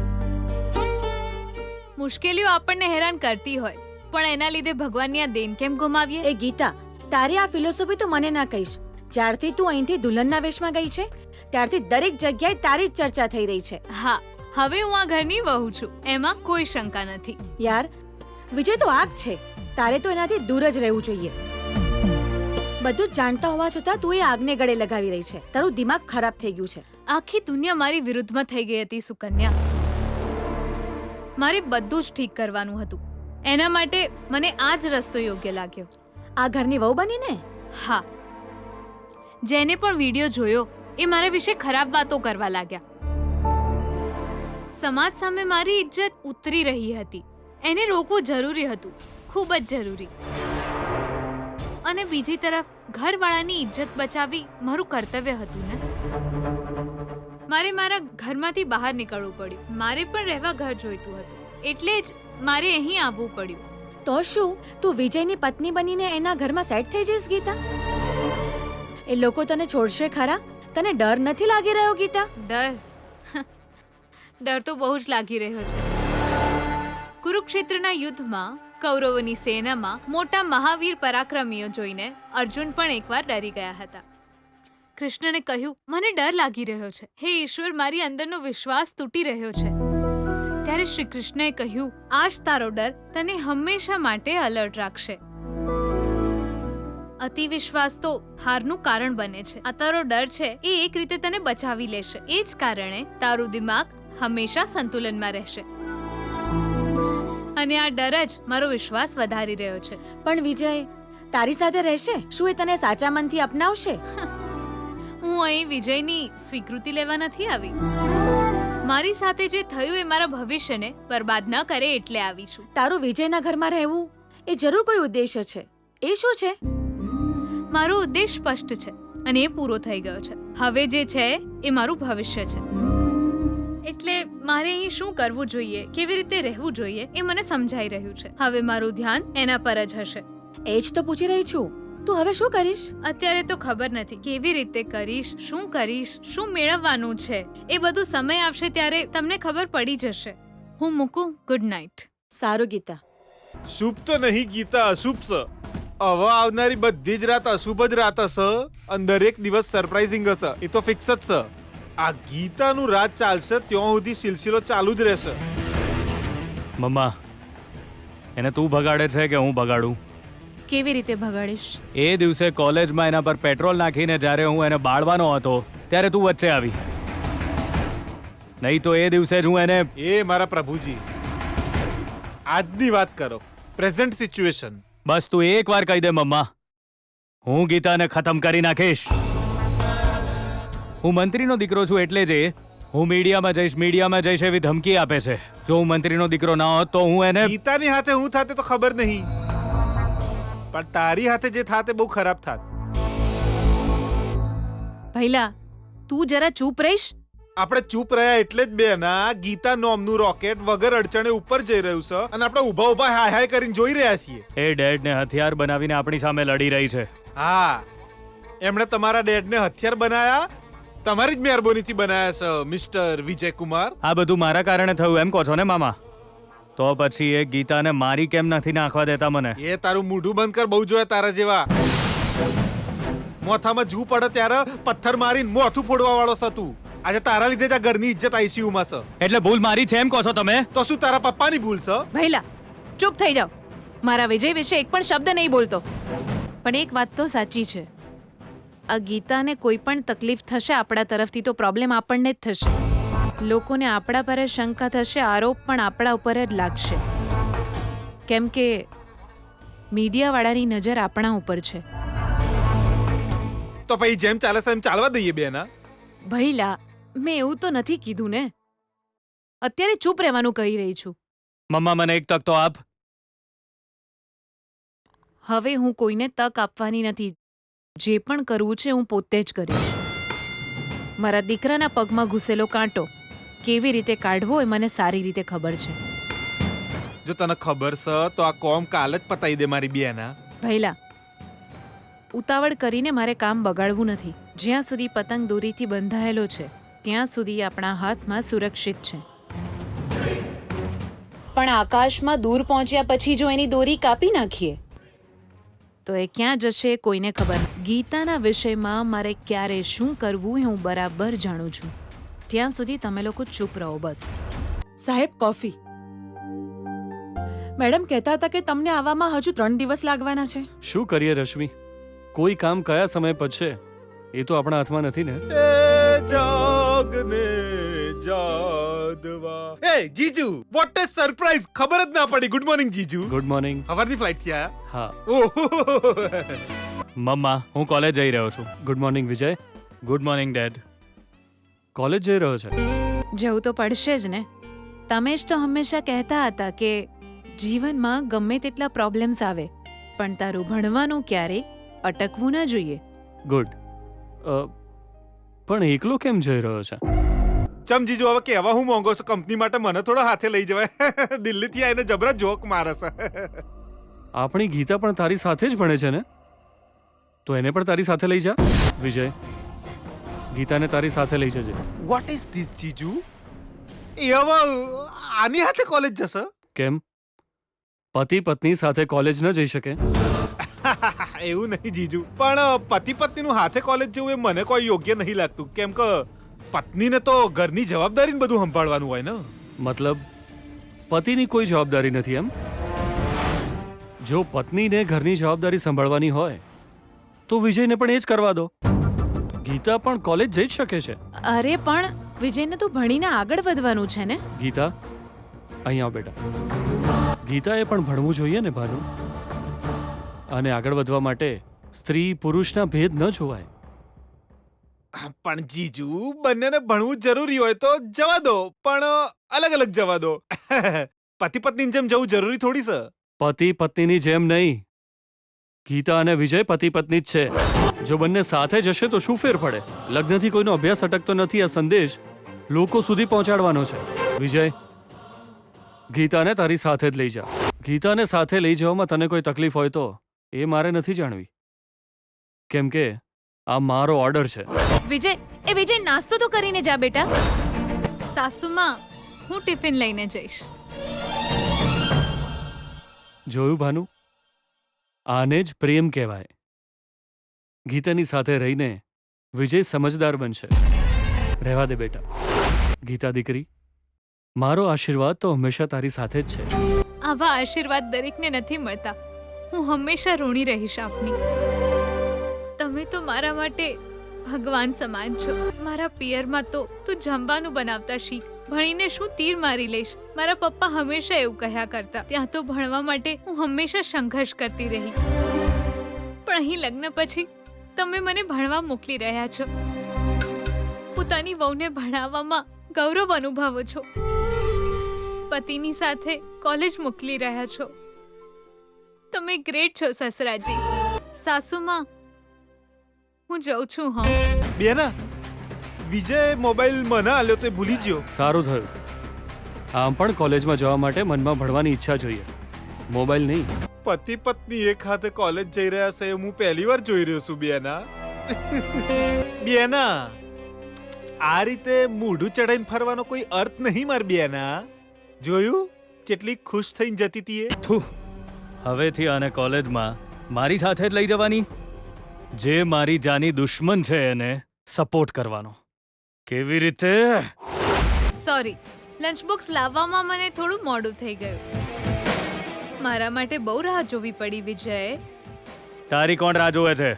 મુશ્કેલીઓ આપણને હેરાન કરતી હોય, પણ એના લીધે ભગવાનની આ દેન કેમ ગુમાવીએ? એ ગીતા, તારી આ ફિલોસોફી તો મને ના કહીશ. જ્યારથી તું અહીંથી દુલ્હનના વેશમાં ગઈ છે ત્યારથી દરેક જગ્યાએ તારી જ ચર્ચા થઈ રહી છે. હા, હવે હું આ ઘરની વહુ છું, એમાં કોઈ શંકા નથી. યાર, વિજય તો આગ છે, તારે તો એનાથી દૂર જ રહેવું જોઈએ. બધું જ જાણતા હોવા છતાં તું એ આગને ગળે લગાવી રહી છે. તારું દિમાગ ખરાબ થઈ ગયું છે. આખી દુનિયા મારી વિરુદ્ધમાં થઈ ગઈ હતી સુકન્યા. મારે બધું જ ઠીક કરવાનું હતું. એના માટે મને આ જ રસ્તો યોગ્ય લાગ્યો. આ ઘરની વહુ બનીને હા, જેને પણ વિડીયો જોયો એ મારા વિશે ખરાબ વાતો કરવા લાગ્યા. સમાજ સામે મારી ઇજ્જત ઉતરી રહી હતી. એને રોકવું જરૂરી હતું, ખૂબ જ જરૂરી. અને બીજી તરફ ઘરવાળાની ઇજ્જત બચાવવી મારું કર્તવ્ય હતું ને. મારે મારા ઘરમાંથી બહાર નીકળવું પડ્યું. મારે પણ રહેવા ઘર જોઈતું હતું, એટલે જ મારે અહીં આવવું પડ્યું. તો શું તું વિજયની પત્ની બનીને એના ઘરમાં સેટ થઈ જઈશ ગીતા? એ લોકો તને છોડશે ખરા? તને ડર નથી લાગી રહ્યો ગીતા? ડર તો બહુ જ લાગી રહ્યો છે. કુરુક્ષેત્રના યુદ્ધમાં કૌરવોની સેનામાં મોટા મહાવીર પરાક્રમીઓ જોઈને અર્જુન પણ એકવાર ડરી ગયા હતા. કૃષ્ણને કહ્યું, મને ડર લાગી રહ્યો છે. હે ઈશ્વર, મારી અંદરનો વિશ્વાસ તૂટી રહ્યો છે. ત્યારે શ્રી કૃષ્ણએ કહ્યું, આ જ તારો ડર તને હંમેશા માટે અલર્ટ રાખશે. અતિ વિશ્વાસ તો હારનું કારણ બને છે. આ તારો ડર છે એ એક રીતે તને બચાવી લેશે. એ જ કારણે તારું દિમાગ હંમેશા સંતુલનમાં રહેશે. અને આ ડર જ મારો વિશ્વાસ વધારી રહ્યો છે. પણ વિજય તારી સાથે રહેશે? શું એ તને સાચા મનથી અપનાવશે? હું અહીં વિજયની સ્વીકૃતિ લેવા નથી આવી. મારી સાથે જે થયું એ મારા ભવિષ્યને બરબાદ ન કરે એટલે આવી છું. તારું વિજયના ઘરમાં રહેવું એ જરૂર કોઈ ઉદ્દેશ્ય છે. એ શું છે? મારો ઉદ્દેશ સ્પષ્ટ છે અને એ પૂરો થઈ ગયો છે. હવે જે છે એ મારું ભવિષ્ય છે. એટલે મારે અહીં શું કરવું જોઈએ, કેવી રીતે રહેવું જોઈએ એ મને સમજાઈ રહ્યું છે. હવે મારું ધ્યાન એના પર જ હશે. એ જ તો પૂછી રહી છું. તું હવે શું કરીશ? અત્યારે તો ખબર નથી કેવી રીતે કરીશ, શું કરીશ, શું મેળવવાનું છે. એ બધું સમય આવશે ત્યારે તમને ખબર પડી જશે. હું મૂકું. Good night. સારું ગીતા. શુભ તો નહીં ગીતા, અશુભ છે. હવે આવનારી બધી જ રાત અશુભ જ રાત હશે. અંદર એક દિવસ સરપ્રાઇઝિંગ હશે, એ તો ફિક્સ જ છે. આ ગીતાનું રાજ ચાલશે ત્યાં સુધી સિલસિલો ચાલુ જ રહેશે. મમ્મા, એને તું ભગાડે છે કે હું ભગાડું? કેવી રીતે ભગાડીશ? એ દિવસે કોલેજમાં એના પર પેટ્રોલ નાખીને જ્યારે હું એને બાળવાનો હતો ત્યારે તું વચ્ચે આવી. નહીં તો એ દિવસે જ હું એને... એ મારા પ્રભુજી, આજની વાત કરો, પ્રેઝન્ટ સિચ્યુએશન. બસ તું એકવાર કહી દે મમ્મા, હું ગીતાને ખતમ કરી નાખીશ. હું મંત્રીનો દીકરો છું એટલે જ હું મીડિયામાં જઈશ એવી ધમકી આપે છે. જો હું મંત્રીનો દીકરો ના હોત તો હું એને... ગીતાની હાથે હું થાતે તો ખબર નહીં, પણ તારી હાથે જે થાતે બહુ ખરાબ થાત. ભૈલા, તું જરા ચૂપ રહીશ. આપણે ચૂપ રહ્યા એટલે જ બેના ગીતા નોમનું રોકેટ વગર અડચણે ઉપર જઈ રહ્યું છે અને આપણે ઊભા ઊભા હાય હાય કરીને જોઈ રહ્યા છીએ. એ ડેડને હથિયાર બનાવીને આપણી સામે લડી રહી છે. હા, એમણે તમારા ડેડને હથિયાર બનાયા, તમારી જ મહેરબાનીથી બનાયા છે મિસ્ટર વિજય કુમાર. આ બધું મારા કારણે થયું એમ કહો છો ને મામા? તો પછી એ ગીતાને મારી કેમ નથી નાખવા દેતા મને? એ તારું મોઢું બંધ કર, બહુ જોયા તારા જેવા. મોથામાં જૂ પડે ત્યારે પથ્થર મારીને મોથું ફોડવા વાળો છે તું. આજે તારા લીધે જ આ ઘરની ઇજ્જત આઈસીયુ માં છે. એટલે ભૂલ મારી છે એમ કહો છો તમે? તો શું તારા પપ્પાની ભૂલ છે? ભૈલા, ચૂપ થઈ જાઓ. મારા વિજય વિશે એક પણ શબ્દ નહીં બોલતો. પણ એક વાત તો સાચી છે, આ ગીતાને કોઈ પણ તકલીફ થશે આપણા તરફથી તો પ્રોબ્લેમ આપણને જ થશે. લોકોને આપણા પર જ શંકા થશે, આરોપ પણ આપણા ઉપર જ લાગશે. કેમ કે મીડિયાવાળાની નજર આપણા ઉપર છે. તો પછી જેમ ચાલે છે એમ ચાલવા દઈએ બેના. ભૈલા, મેં એવું તો નથી કીધું ને. અત્યારે ચૂપ રહેવાનું કહી રહી છું. મમ્મા, મને એક તક તો આપ. હવે હું કોઈને તક આપવાની નથી. જે પણ કરવું છે હું પોતે જ કરીશ. મારા દીકરાના પગમાં ઘૂસેલો કાંટો કેવી રીતે કાઢવો એ મને સારી રીતે ખબર છે. જો તને ખબર છે તો આ કોમ કાલ જ પતાઈ દે મારી બેના. ભૈલા, ઉતાવળ કરીને મારે કામ બગાડવું નથી. જ્યાં સુધી પતંગ દોરીથી બંધાયેલો છે ત્યાં સુધી આપણા હાથમાં સુરક્ષિત છે. પણ આકાશમાં દૂર પહોંચ્યા પછી જો એની દોરી કાપી નાખીએ તો એ ક્યાં જશે કોઈને ખબર. ગીતાના વિષયમાં મારે ક્યારે શું કરવું એ હું બરાબર જાણું છું. ત્યાં સુધી તમે લોકો ચૂપ રહો બસ. સાહેબ, કોફી. મેડમ કહેતા હતા કે તમને આવવામાં હજુ 3 દિવસ લાગવાના છે. શું કરીએ રશ્મિ, કોઈ કામ કયા સમય પતશે એ તો આપણા હાથમાં નથી ને. એ જાગને જાદવા. એ જીજુ, વોટ એ સરપ્રાઈઝ! ખબર જ ના પડી. ગુડ મોર્નિંગ જીજુ. Good morning. સવારની ફ્લાઇટ થી આયા? હા ઓહ, મમ્મા, હું કોલેજ જઈ રહ્યો છું. Good morning Vijay. Good morning dad. College જઈ રહ્યો છે? જવું તો પડશે જ ને. તમે જ તો હંમેશા કહેતા હતા કે જીવનમાં ગમે તેટલા પ્રોબ્લેમ્સ આવે પણ તારું ભણવાનું ક્યારેય અટકવું ન જોઈએ. ગુડ. પણ એકલો કેમ જઈ રહ્યો છે? ચમ જીજુ, હવે કેવા હું મોંઘો છું કંપની માટે, મને થોડો હાથે લઈ જવાય. દિલ્હીથી આવીને જબરા જોક મારે છે. આપણી ગીતા પણ તારી સાથે જ ભણે છે ને, તો એને પણ તારી સાથે લઈ જા. વિજય, ગીતાને તારી સાથે લઈ જજે. વોટ ઇઝ ધીસ જીજુ? એ હવે આની હાથે કોલેજ જશે? કેમ, પતિ પત્ની સાથે કોલેજ ન જઈ શકે? એવું નહીં જીજુ, પણ પતિ પત્નીનું હાથે કોલેજ જવું એ મને કોઈ યોગ્ય નહીં લાગતું, કેમ કે પત્નીને તો ઘરની જવાબદારીને બધું સંભાળવાનું હોય ને. મતલબ પતિની કોઈ જવાબદારી નથી એમ? જો પત્નીને ઘરની જવાબદારી સંભાળવાની હોય તો વિજયને પણ એ જ કરવા દો. ગીતા પણ કોલેજ જઈ જ શકે છે. અરે પણ વિજયને તો ભણીને આગળ વધવાનું છે ને. ગીતા, અહીં આવ બેટા. ગીતાએ પણ ભણવું જોઈએ ને ભાનુ. અને આગળ વધવા માટે સ્ત્રી પુરુષના ભેદ ન જોવાય. પણ જીજુ, બંનેને ભણવું જરૂરી હોય તો જવા દો, પણ અલગ અલગ જવા દો. પતિ પત્નીની જેમ જવું જરૂરી થોડી છે. પતિ પત્નીની જેમ નહીં. ગીતા અને વિજય પતિ પત્ની જ છે. જો બંને સાથે જશે તો શું ફેર પડે? લગ્નથી કોઈનો અભ્યાસ અટકતો નથી. આ સંદેશ લોકો સુધી પહોંચાડવાનો છે. વિજય, ગીતાને તારી સાથે જ લઈ જા. ગીતાને સાથે લઈ જવામાં તને કોઈ તકલીફ હોય તો એ મારે નથી જાણવી, કેમ કે આ મારો ઓર્ડર છે. વિજય નાસ્તો તો કરીને જા બેટા. સાસુમાં, હું ટિફિન લઈને જઈશ. જોયું ભાનુ, આને જ પ્રેમ કહેવાય. ગીતાની સાથે રહીને વિજય સમજદાર બનશે. રહેવા દે બેટા. ગીતા દીકરી, મારો આશીર્વાદ તો હંમેશા તારી સાથે જ છે. આવા આશીર્વાદ દરેકને નથી મળતા. હું હંમેશા ઋણી રહીશ આપની. તમે તો મારા માટે ભગવાન સમાન છો. મારા પિયરમાં તો તું જમવાનું બનાવતા શીખ. ભણીને શું તીર મારી લઈશ. મારા પપ્પા હંમેશા એવું કહ્યા કરતા. ત્યાં તો ભણવા માટે હું હંમેશા સંઘર્ષ કરતી રહી. પણ અહીં લગ્ન પછી તમે મને ભણવા મોકલી રહ્યા છો. પોતાની વહુને ભણાવવામાં ગૌરવ અનુભવો છો. પતિની સાથે કોલેજ મોકલી રહ્યા છો. તમે ગ્રેટ છો સસરાજી. સાસુમાં, હું જઉં છું. હા બેના, વિજય મોબાઈલ મને આલ્યો તો એ ભૂલી ગયો. સારું થયું. આમ પણ કોલેજમાં જવા માટે મનમાં ભણવાની ઈચ્છા જોઈએ, મોબાઈલ નહીં. પતિ પત્ની એક હાથે કોલેજ જઈ રહ્યા છે હું પહેલી વાર જોઈ રહ્યો છું. બેના, બેના, આ રીતે મોઢું ચડાઈને ફરવાનો કોઈ અર્થ નહીં માર. બેના, જોયું કેટલી ખુશ થઈને જતી હતી એ. થુ, હવેથી આને કોલેજમાં મારી સાથે જ લઈ જવાની. જે મારી જાની દુશ્મન છે એને સપોર્ટ કરવાનો. કેવી રીતે? સોરી, લંચ બોક્સ લાવવામાં મને થોડું મોડું થઈ ગયું. મારા માટે બહુ રાહ જોવી પડી. વિજય, તારી કોણ રાહ જોવે છે?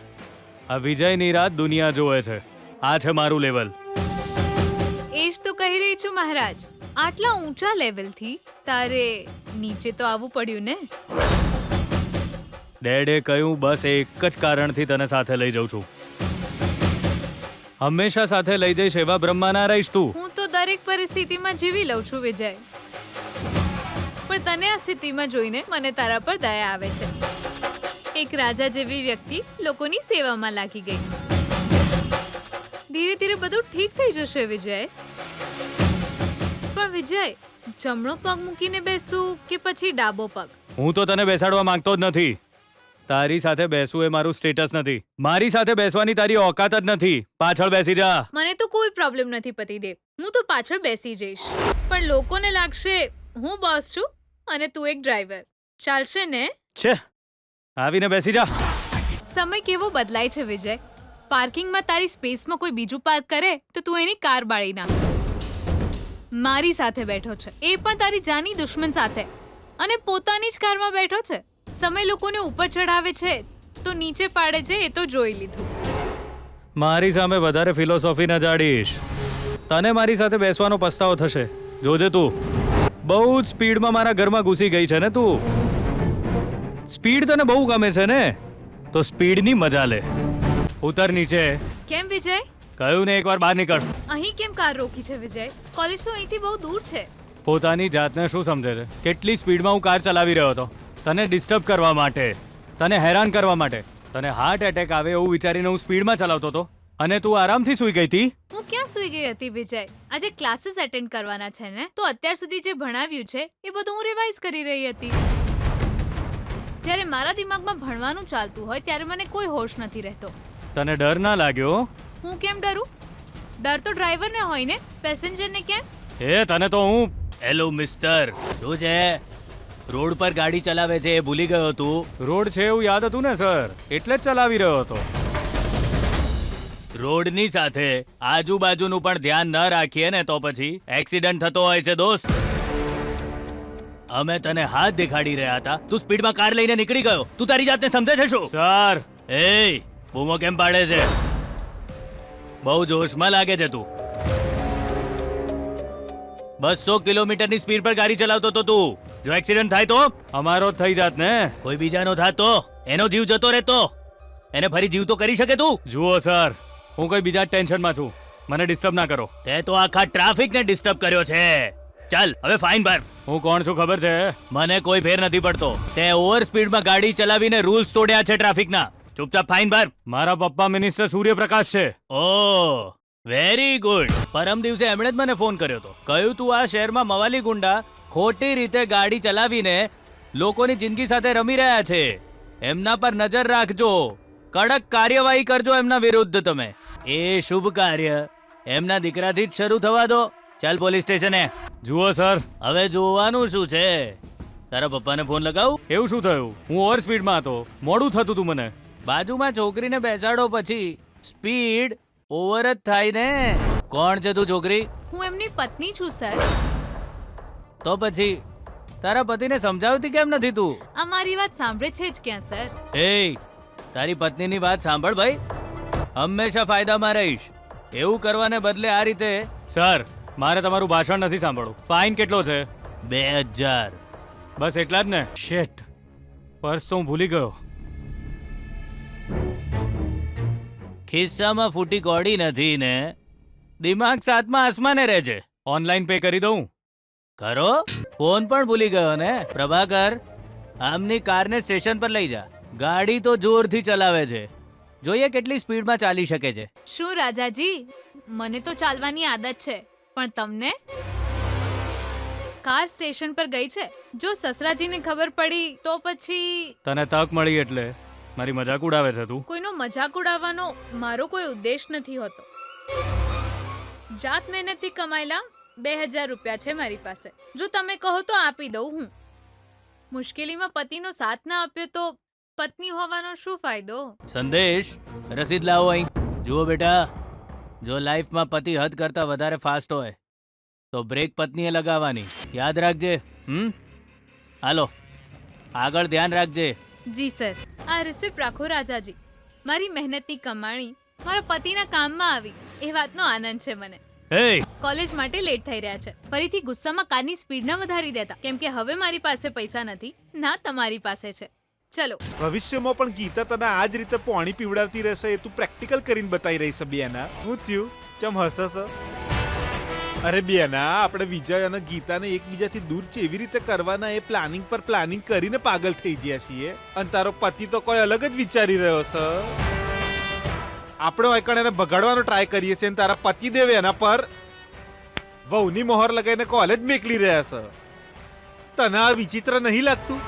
આ વિજયની રાત દુનિયા જોવે છે. આ છે મારું લેવલ. એ જ તો કહી રહી છું મહારાજ. આટલા ઊંચા લેવલથી તારે નીચે તો આવવું પડ્યું ને. ડેડે કહ્યું બસ એક જ કારણથી તને સાથે લઈ જાઉં છું. હંમેશા સાથે લઈ જઈશ એવા બ્રહ્મા ના રહીશ તું. હું તો દરેક પરિસ્થિતિમાં જીવી લઉં છું વિજય. પણ તને આ સ્થિતિમાં જોઈને મને તારા પર દયા આવે છે. એક રાજા જેવી વ્યક્તિ લોકોની સેવામાં લાગી ગઈ. ધીરે ધીરે બધું ઠીક થઈ જશે વિજય. પણ વિજય, જમણો પગ મૂકીને બેસું કે પછી ડાબો પગ? હું તો તને બેસાડવા માંગતો જ નથી. તારી સાથે બેસવું એ મારું સ્ટેટસ નથી. મારી સાથે બેસવાની તારી ઓકાત જ નથી. પાછળ બેસી જા. મને તો કોઈ પ્રોબ્લેમ નથી પતિદેવ. હું તો પાછળ બેસી જઈશ. પણ લોકોને લાગશે હું બોસ છું અને તું એક ડ્રાઈવર. ચાલશે ને? છે, આવીને બેસી જા. સમય કેવો બદલાય છે વિજય. પાર્કિંગમાં તારી સ્પેસમાં કોઈ બીજું પાર્ક કરે તો તું એની કાર બાળી નાખ. મારી સાથે બેઠો છે, એ પણ તારી જાની દુશ્મન સાથે, અને પોતાની જ કારમાં બેઠો છે. સમય લોકોને ઉપર ચડાવે છે તો નીચે પાડે છે એ તો જોઈ લીધું. મારી સામે વધારે ફિલોસોફી ન જાડીશ. તને મારી સાથે બેસવાનો પસ્તાવો થશે. જોજે તું. બહુ જ સ્પીડમાં મારા ઘરમાં ઘૂસી ગઈ છે ને તું. સ્પીડ તને બહુ ગમે છે ને, તો સ્પીડની મજા લે. ઉતર નીચે. કેમ વિજય? કહ્યું ને એકવાર બહાર નીકળ. અહીં કેમ કાર રોકી છે વિજય? કોલેજ તો અહીંથી બહુ દૂર છે. પોતાની જાતને શું સમજે છે? કેટલી સ્પીડમાં હું કાર ચલાવી રહ્યો હતો તને ડિસ્ટર્બ કરવા માટે, તને હેરાન કરવા માટે. તને હાર્ટ એટેક આવે એવું વિચારીને હું સ્પીડમાં ચલાવતો હતો અને તું આરામથી સૂઈ ગઈ હતી. હું ક્યાં સૂઈ ગઈ હતી વિજય? આજે ક્લાસીસ અટેન્ડ કરવાના છે ને, તો અત્યાર સુધી જે ભણાવ્યું છે એ બધું હું રિવાઇઝ કરી રહી હતી. જ્યારે મારા દિમાગમાં ભણવાનું ચાલતું હોય ત્યારે મને કોઈ હોશ નથી રહેતો. તને ડર ના લાગ્યો? હું કેમ ડરું? ડર તો ડ્રાઈવરને હોય ને, પેસેન્જરને કેમ? એ તને તો હું હેલો મિસ્ટર, શું છે? રોડ પર ગાડી ચલાવે છે એ ભૂલી ગયો તું? રોડ છે એવું યાદ હતું ને સર, એટલે જ ચલાવી રહ્યો હતો. રોડની સાથે આજુબાજુનું પણ ધ્યાન ન રાખીએ ને તો પછી એક્સિડન્ટ થતો હોય છે દોસ્ત. અમે તને હાથ દેખાડી રહ્યા હતા, તું સ્પીડમાં કાર લઈને નીકળી ગયો. તું તારી જાતને સમજે છે શું? સર એ બૂમો કેમ પાડે છે? બહુ જોશમાં લાગે છે તું. 200 કિલોમીટરની સ્પીડ પર ગાડી ચલાવતો તો તું. જો એક્સિડન્ટ થાય તો અમારો થઈ જાત ને. કોઈ બીજાનો થાત તો એનો જીવ જતો રહેતો. એને ફરી જીવ તો કરી શકે તું? જુઓ સર, હું કોઈ બીજા ટેન્શનમાં છું, મને ડિસ્ટર્બ ના કરો. તે તો આખા ટ્રાફિકને ડિસ્ટર્બ કર્યો છે. ચાલ હવે ફાઇન ભર. હું કોણ છું ખબર છે? મને કોઈ ફેર નથી પડતો. તે ઓવર સ્પીડમાં ગાડી ચલાવીને રૂલ્સ તોડ્યા છે ટ્રાફિકના. ચૂપચાપ ફાઇન ભર. મારા પપ્પા મિનિસ્ટર સૂર્યપ્રકાશ છે. ઓહ વેરી ગુડ. પરમ દિવસે એમણે જ મને ફોન કર્યો હતો. કહ્યું તું આ શહેરમાં મવાલી ગુંડા ખોટી રીતે ગાડી ચલાવીને લોકોની જિંદગી સાથે રમી રહ્યા છે. એમના પર નજર રાખજો, કડક કાર્યવાહી કરજો એમના વિરુદ્ધ તમે. એ શુભ કાર્ય એમના દીકરાથી જ શરૂ થવા દો. ચાલ પોલીસ સ્ટેશને. જુઓ સર, હવે જોવાનું શું છે? તારા પપ્પાને ફોન લગાવું. એવું શું થયું? હું ઓવર સ્પીડમાં હતો, મોડું થતું તું મને. બાજુમાં છોકરીને બેસાડો પછી સ્પીડ ઓવર જ થાય ને. કોણ છે તું છોકરી? હું એમની પત્ની છું સર. તો પછી તારા પતિને સમજાવતી કેમ નથી તું? આ મારી વાત સાંભળે છે જ ક્યાં સર? એ તારી પત્નીની વાત સાંભળ ભાઈ. હંમેશા ફાયદામાં રહીશ. એવું કરવાને બદલે આ રીતે. સર મારે તમારું ભાષણ નથી સાંભળવું. ફાઇન કેટલો છે? 2000. બસ એટલા જ ને? શેટ, પર્સ તો હું ભૂલી ગયો. ખિસ્સામાં ફૂટી કોડી નથી ને? દિમાગ સાતમા આસમાને રહે છે. ઓનલાઈન પે કરી દઉં? કરો. ફોન પણ ભૂલી ગયો ને? પ્રભાકર, આમની કારને સ્ટેશન પર લઈ જા. ગાડી તો જોરથી ચલાવે છે, જોઈએ કેટલી સ્પીડમાં ચાલી શકે છે. શું રાજાજી, મને તો ચાલવાની આદત છે, પણ તમને? કાર સ્ટેશન પર ગઈ છે, જો સસરાજીને ખબર પડી તો પછી. તને તક મળી એટલે મારી મજાક ઉડાવે છે તું? કોઈનો મજાક ઉડાવવાનો મારો કોઈ ઉદ્દેશ નથી હોતો. જાત મહેનતથી કમાયેલા 2000 રૂપિયા છે મારી પાસે. જો તમે કહો તો આપી દઉં હું. મુશ્કેલીમાં પતિનો સાથ ના આપ્યો તો પત્ની હોવાનો શું ફાયદો? સંદેશ, રસીદ લાવો અહીં. જુઓ બેટા, જો લાઈફમાં પતિ હદ કરતા વધારે ફાસ્ટ હોય તો બ્રેક પત્નીએ લગાવવાની. યાદ રાખજે. હાલો આગળ ધ્યાન રાખજે. જી સર. આ રિસિપ્ટ રાખો રાજાજી. મારી મહેનતની કમાણી મારા પતિના કામમાં આવી એ વાતનો આનંદ છે મને. કોલેજ માટે લેટ થઈ રહ્યા છે. ફરીથી ગુસ્સામાં કારની સ્પીડ ના વધારી દેતા, કેમ કે હવે મારી પાસે પૈસા નથી, ના તમારી પાસે છે. ચલો. ભવિષ્યમાં પણ ગીતા તને આ જ રીતે પાણી પીવડાવતી રહેશે એ તું પ્રેક્ટિકલ કરીને બતાવી રહી છે બેના. શું થયું? ચમ હસસ? અરે બેના, આપણે વિજય અને ગીતાને એકબીજાથી દૂર કેવી રીતે કરવાના એ પ્લાનિંગ પર પ્લાનિંગ કરીને પાગલ થઈ ગયા છીએ. અને તારો પતિ તો કોઈ અલગ જ વિચારી રહ્યો છે. આપણે એકણ એને બગાડવાનો ટ્રાય કરીએ છીએ અને તારા પતિદેવ એના પર વહુની મોહર લગાવીને કોલેજ મેકલી રહ્યા છે. તને આ વિચિત્ર નહીં લાગતું?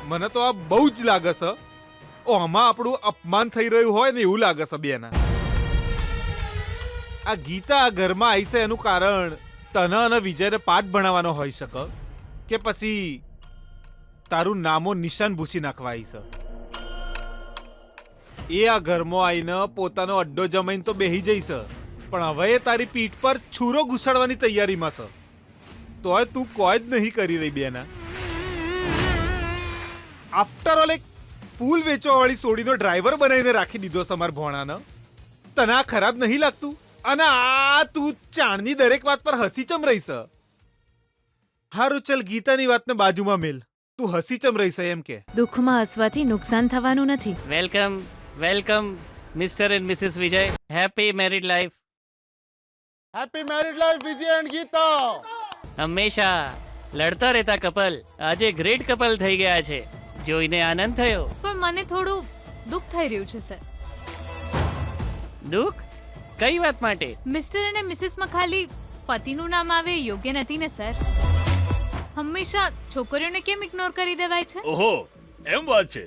મને તો આ બહુ જ લાગે છે. આમાં આપણું અપમાન થઈ રહ્યું હોય ને એવું લાગે છે બેના. આ ગીતા આ ઘરમાં આવી છે એનું કારણ તને અને વિજયને પાઠ ભણાવવાનો હોઈ શકે કે પછી તારું નામો નિશાન ભૂસી નાખવા આવી છે? એ આ ઘરમાં આવીને પોતાનો અડ્ડો જમાઈને તો બેહી જઈશ, પણ હવે એ તારી પીઠ પર છૂરો ઘુસાડવાની તૈયારીમાં છે. તોય તું કોઈ જ નહીં કરી રહી બેના. આફ્ટર ઓલ એક ફૂલ વેચવા વાળી સોડીનો ડ્રાઈવર બનાવીને રાખી દીધો છે અમાર ભોણાને. તને આ ખરાબ નહીં લાગતું? અને આ તું ચાણની દરેક વાત પર હસી ચમ રહી છે? હારું ચલ, ગીતાની વાતને બાજુમાં મેલ. તું હસી ચમ રહી છે એમ કે? દુઃખમાં હસવાથી નુકસાન થવાનું નથી. Welcome welcome mister and missus Vijay. Happy married life. Happy married life Vijay and Geeta. હંમેશા લડતા રહેતા કપલ આજે ગ્રેટ કપલ થઈ ગયા છે. જોઈને આનંદ થયો. પણ મને થોડું દુઃખ થઈ રહ્યું છે સર. દુઃખ? કઈ વાત માટે? મિસ્ટર અને મિસિસમાં ખાલી પતિનું નામ આવે એ યોગ્ય નથી ને સર? હંમેશા છોકરીઓને કેમ ઇગ્નોર કરી દેવાય છે? ઓહો, એમ વાત છે.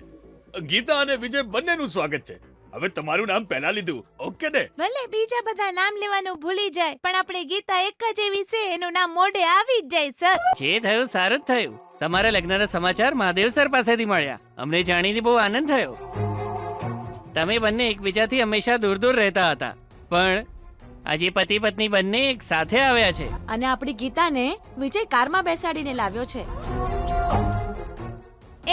ગીતા અને વિજય બંનેનું સ્વાગત છે. હવે તમારું નામ પહેલા લીધું, ઓકે ને? ભલે બીજા બધા નામ લેવાનું ભૂલી જાય, પણ આપણે ગીતા એક જ એવી છે એનું નામ મોઢે આવી જ જાય સર. જે થયું સારું જ થયું. તમારા લગ્નના સમાચાર મહાદેવ સર પાસેથી મળ્યા. અમને જાણીને બહુ આનંદ થયો. તમે બંને એકબીજાથી હંમેશા દૂર દૂર રહેતા હતા, પણ આજે પતિ પત્ની બંને એક સાથે આવ્યા છે. અને આપણી ગીતાને વિજય કારમાં બેસાડીને લાવ્યો છે.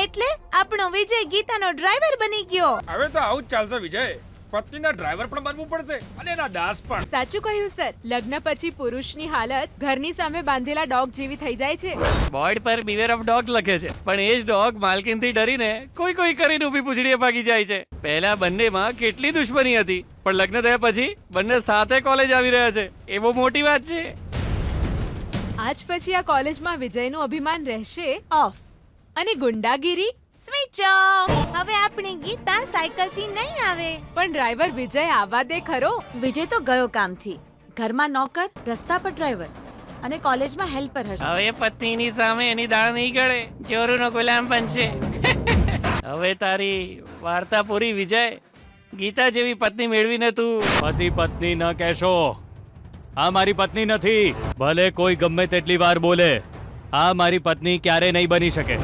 એટલે આપણો વિજય ગીતાનો ડ્રાઈવર બની ગયો. હવે તો આવું જ ચાલશે વિજય. પત્નીના ડ્રાઈવર પણ બનવું પડશે અને એના દાસ પણ. સાચું કહ્યું સર. લગ્ન પછી પુરુષની હાલત ઘરની સામે બાંધેલા ડોગ જેવી થઈ જાય છે. બોર્ડ પર બીવેર ઓફ ડોગ લખે છે, પણ એ જ ડોગ માલકીનથી ડરીને કોઈ કોઈ કરીને ઊભી પૂંછડીએ ભાગી જાય છે. પહેલા બંનેમાં કેટલી દુશ્મની હતી, પણ લગ્ન થયા પછી બંને સાથે કોલેજ આવી રહ્યા છે. એ બહુ મોટી વાત છે. આજ પછી આ કોલેજમાં વિજયનું અભિમાન રહેશે ઓફ. અને ગુંડાગીરી સ્વિચ ઓફ. હવે આપણી ગીતા સાયકલથી નહીં આવે. પણ ડ્રાઈવર વિજય આવવા દે ખરો. વિજય તો ગયો કામથી. ઘરમાં નોકર, રસ્તા પર ડ્રાઈવર અને કોલેજમાં હેલ્પર હશે. હવે પત્નીની સામે એની દાળ નહીં ગળે, ચોરોનો ગુલામ બનશે. હવે તારી વાર્તા પૂરી વિજય. ગીતા જેવી પત્ની મેળવીને તું પતિ પત્ની ન કહેશો. આ મારી પત્ની નથી. ભલે કોઈ ગમે તેટલી વાર બોલે, આ મારી પત્ની ક્યારે નહીં બની શકે.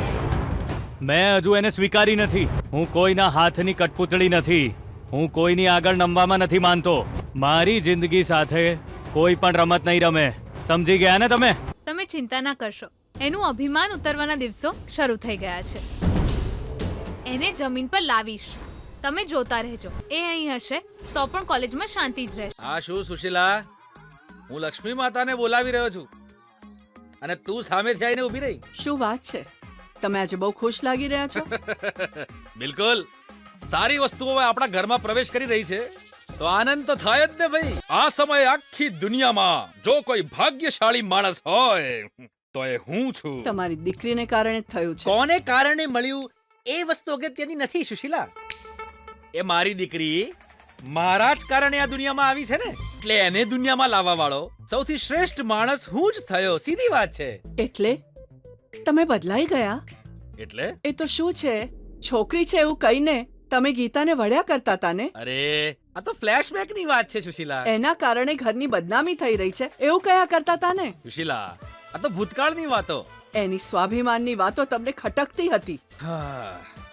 મેં હજુ એને સ્વીકારી નથી. હું કોઈના હાથની કઠપૂતળી નથી. હું કોઈની આગળ નમવામાં નથી માનતો. મારી જિંદગી સાથે કોઈ પણ રમત નહીં રમે. સમજી ગયા ને તમે? તમે ચિંતા ના કરશો. એનું અભિમાન ઉતરવાના દિવસો શરૂ થઈ ગયા છે. એને જમીન પર લાવીશ. તમે જોતા રહેજો. એ અહીં હશે તો પણ કોલેજમાં શાંતિ જ રહેશે. આ શું સુશીલા? હું લક્ષ્મી માતાને બોલાવી રહ્યો છું અને તું સામેથી આવીને ઊભી રહી. શું વાત છે? તમે આજે બહુ ખુશ લાગી રહ્યા છો. બિલકુલ. સારી વસ્તુઓ આપણા ઘરમાં પ્રવેશ કરી રહી છે તો આનંદ તો થાય જ ને ભાઈ. આ સમયે આખી દુનિયામાં જો કોઈ ભાગ્યશાળી માણસ હોય તો એ હું છું. તમારી દીકરીને કારણે જ થયું છે. કોને કારણે મળ્યું એ વસ્તુ અગત્યની નથી સુશીલા. એ મારી દીકરી મારા જ કારણે આ દુનિયામાં આવી છે ને, એટલે એને દુનિયામાં લાવવા વાળો સૌથી શ્રેષ્ઠ માણસ હું જ થયો. સીધી વાત છે. એટલે તમે બદલાઈ ગયા. એટલે એ તો શું છે, છોકરી છે એવું કહીને તમે ગીતાને વળ્યા કરતા હતા ને. અરે આ તો ફ્લેશબેક ની વાત છે સુશીલા. એના કારણે ઘરની બદનામી થઈ રહી છે એવું કયા કરતા હતા ને. સુશીલા, આ તો ભૂતકાળની વાતો. એની સ્વાભિમાનની વાતો તમને ખટકતી હતી.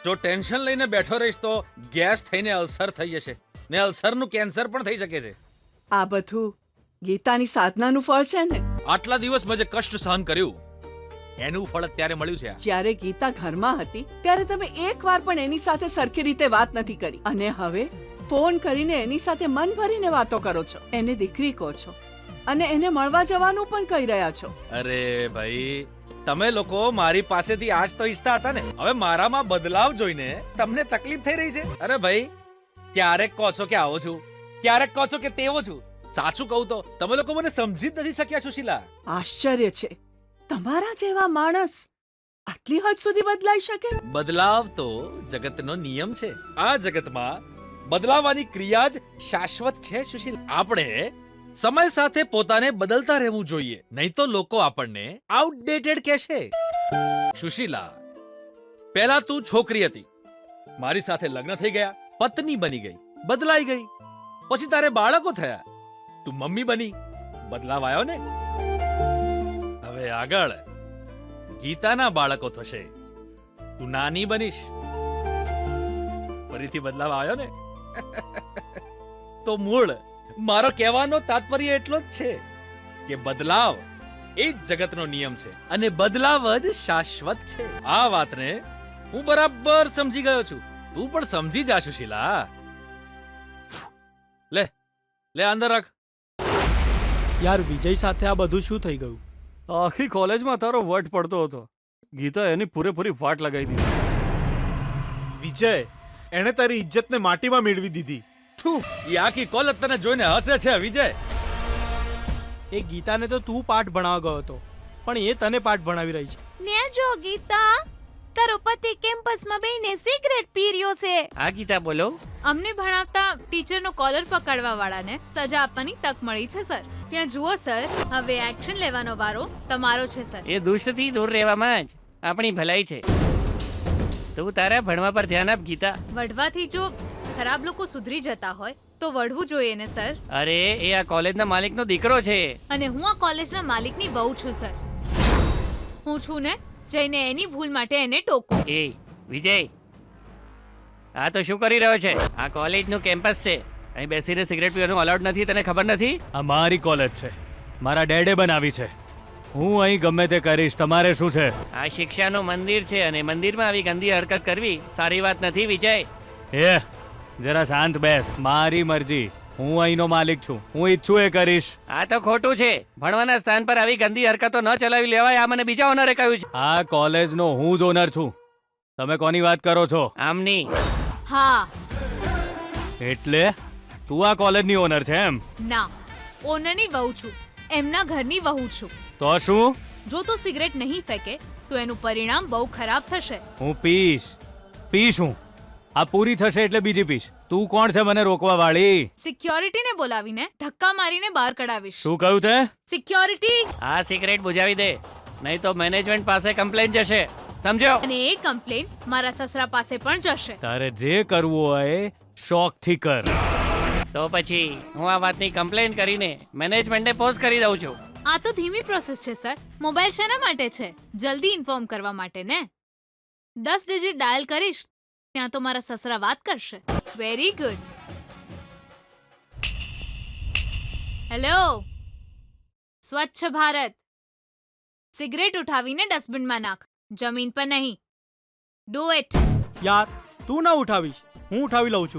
જો ટેન્શન લઈને બેઠો રહીશ તો ગેસ થઈને અલ્સર થઈ જશે ને અલ્સરનું કેન્સર પણ થઈ શકે છે. આ બધું ગીતાની સાધનાનું ફળ છે ને. આટલા દિવસ મેં જે કષ્ટ સહન કર્યું એનું ફળ અત્યારે મળ્યું છે. જ્યારે ગીતા ઘરમાં હતી ત્યારે તમે એકવાર પણ એની સાથે સરખી રીતે વાત નથી કરી, અને હવે ફોન કરીને એની સાથે મન ભરીને વાતો કરો છો. એને દીકરી કહો છો અને એને મળવા જવાનું પણ કહી રહ્યા છો. અરે ભાઈ, તમે લોકો મારી પાસેથી આજ તો ઈચ્છતા હતા ને. હવે મારામાં બદલાવ જોઈને તમને તકલીફ થઈ રહી છે. અરે ભાઈ, ક્યારેક કહો છો કે આવો છું, ક્યારેક કહો છો કે તેવો છું. સાચું કહું તો તમે લોકો મને સમજી જ નથી શક્યા સુશીલા. આશ્ચર્ય છે, તમારા જેવા માણસ આટલી હદ સુધી બદલાઈ શકે. બદલાવ તો જગતનો નિયમ છે. આ જગતમાં બદલાવાની ક્રિયા જ શાશ્વત છે સુશીલ. આપણે સમય સાથે પોતાને બદલતા રહેવું જોઈએ, નહીં તો લોકો આપણને આઉટડેટેડ કહેશે. સુશીલા, પહેલા તું છોકરી હતી, મારી સાથે લગ્ન થઈ ગયા, પત્ની બની ગઈ, બદલાઈ ગઈ. પછી તારે બાળકો થયા, તું મમ્મી બની, બદલાવ આવ્યો ને. હવે આગળ ગીતાના બાળકો થશે, તું નાની બનીશ, ફરીથી બદલાવ આવ્યો ને. તો મૂળ મારો કહેવાનો તાત્પર્ય એટલો જ છે કે બદલાવ એ જ જગતનો નિયમ છે અને બદલાવ જ શાશ્વત છે. આ વાતને હું બરાબર સમજી ગયો છું. તું પણ સમજી જા સુશીલા. લે લે અંદર રાખ. યાર વિજય સાથે આ બધું શું થઈ ગયું? આખી કોલેજમાં તારો વટ પડતો હતો. ગીતા એની પૂરેપૂરી વાટ લગાવી દીધી. વિજય, એણે તારી ઇજ્જતને માટીમાં મેળવી દીધી. થુ. ઈ આખી કોલેજ તને જોઈને હસે છે વિજય. એ ગીતાને તો તું પાઠ ભણાવવા ગયો હતો, પણ એ તને પાઠ ભણાવી રહી છે. ને જો ગીતા, તારો પતિ કેમ્પસમાં બેહીને સિગરેટ પી રહ્યો છે. હા ગીતા બોલો. અમને ભણાવતા ટીચરનો કોલર પકડવા વાળાને સજા આપવાની તક મળી છે સર. ત્યાં જુઓ સર, હવે એક્શન લેવાનો વારો તમારો છે સર. એ દુષ્ટથી દૂર રહેવામાં જ આપણી ભલાઈ છે. તું તારા ભણવા પર ધ્યાન આપ ગીતા. વઢવાથી જો ખરાબ લોકો સુધરી જતા હોય તો વઢવું જોઈએ ને સર. અરે એ આ કોલેજના માલિકનો દીકરો છે. અને હું આ કોલેજના માલિકની વહુ છું સર. હું છું ને, જઈને એની ભૂલ માટે એને ટોકો. એ વિજય, આ તો શું કરી રહ્યો છે? આ કોલેજનું કેમ્પસ છે. અહીં બેસીને સિગરેટ પીવાનું અલાઉડ નથી, તને ખબર નથી? આ મારી કોલેજ છે, મારા ડેડે બનાવી છે. હું અહીં ગમે તે કરીશ, તમારે શું છે? આ શિક્ષાનું મંદિર છે અને મંદિરમાં આવી ગંદી હરકત કરવી સારી વાત નથી વિજય. એ જરા શાંત બેસ. મારી મરજી. હું અહીંનો માલિક છું. હું ઈચ્છું એ કરીશ. આ તો ખોટું છે. ભણવાના સ્થાન પર આવી ગંદી હરકતો ન ચલાવી લેવાય. આ મને બીજા ઓનરે કહ્યું છે. આ કોલેજનો હું જ ઓનર છું. તમે કોની વાત કરો છો? આમની. હા. એટલે તું આ કોલેજની ઓનર છે એમ? ના, ઓનરની વહુ છું, એમના ઘરની વહુ છું. તો શું? જો તું સિગરેટ નહીં ફેંકે તો એનું પરિણામ બહુ ખરાબ થશે. હું પીશ હું. આ પૂરી થશે એટલે બીજી પીશ. તું કોણ છે મને રોકવા વાળી? સિક્યોરિટીને બોલાવીને ધક્કા મારીને બહાર કઢાવીશ. શું કહ્યું તે? સિક્યોરિટી. આ સિગરેટ બુજાવી દે, નહીં તો મેનેજમેન્ટ પાસે કમ્પ્લેન જશે. સમજો? અને એ કમ્પ્લેન મારા સસરા પાસે પણ જશે. તારે જે કરવું હોય શોખથી કર. તો પછી હું આ વાતની કમ્પ્લેન કરીને મેનેજમેન્ટને પોસ્ટ કરી દઉં છું. આ તો ધીમી પ્રોસેસ છે સર. મોબાઈલ શેના માટે છે? જલ્દી ઇન્ફોર્મ કરવા માટે ને. 10 ડિજિટ ડાયલ કરીશ ત્યાં તો મારા સસરા વાત કરશે. Very good. હેલો, સ્વચ્છ ભારત. સિગરેટ ઉઠાવીને ડસ્ટબિનમાં નાખ, જમીન પર નહીં. Do it. યાર તું ના ઉઠાવીશ, હું ઉઠાવી લઉં છું.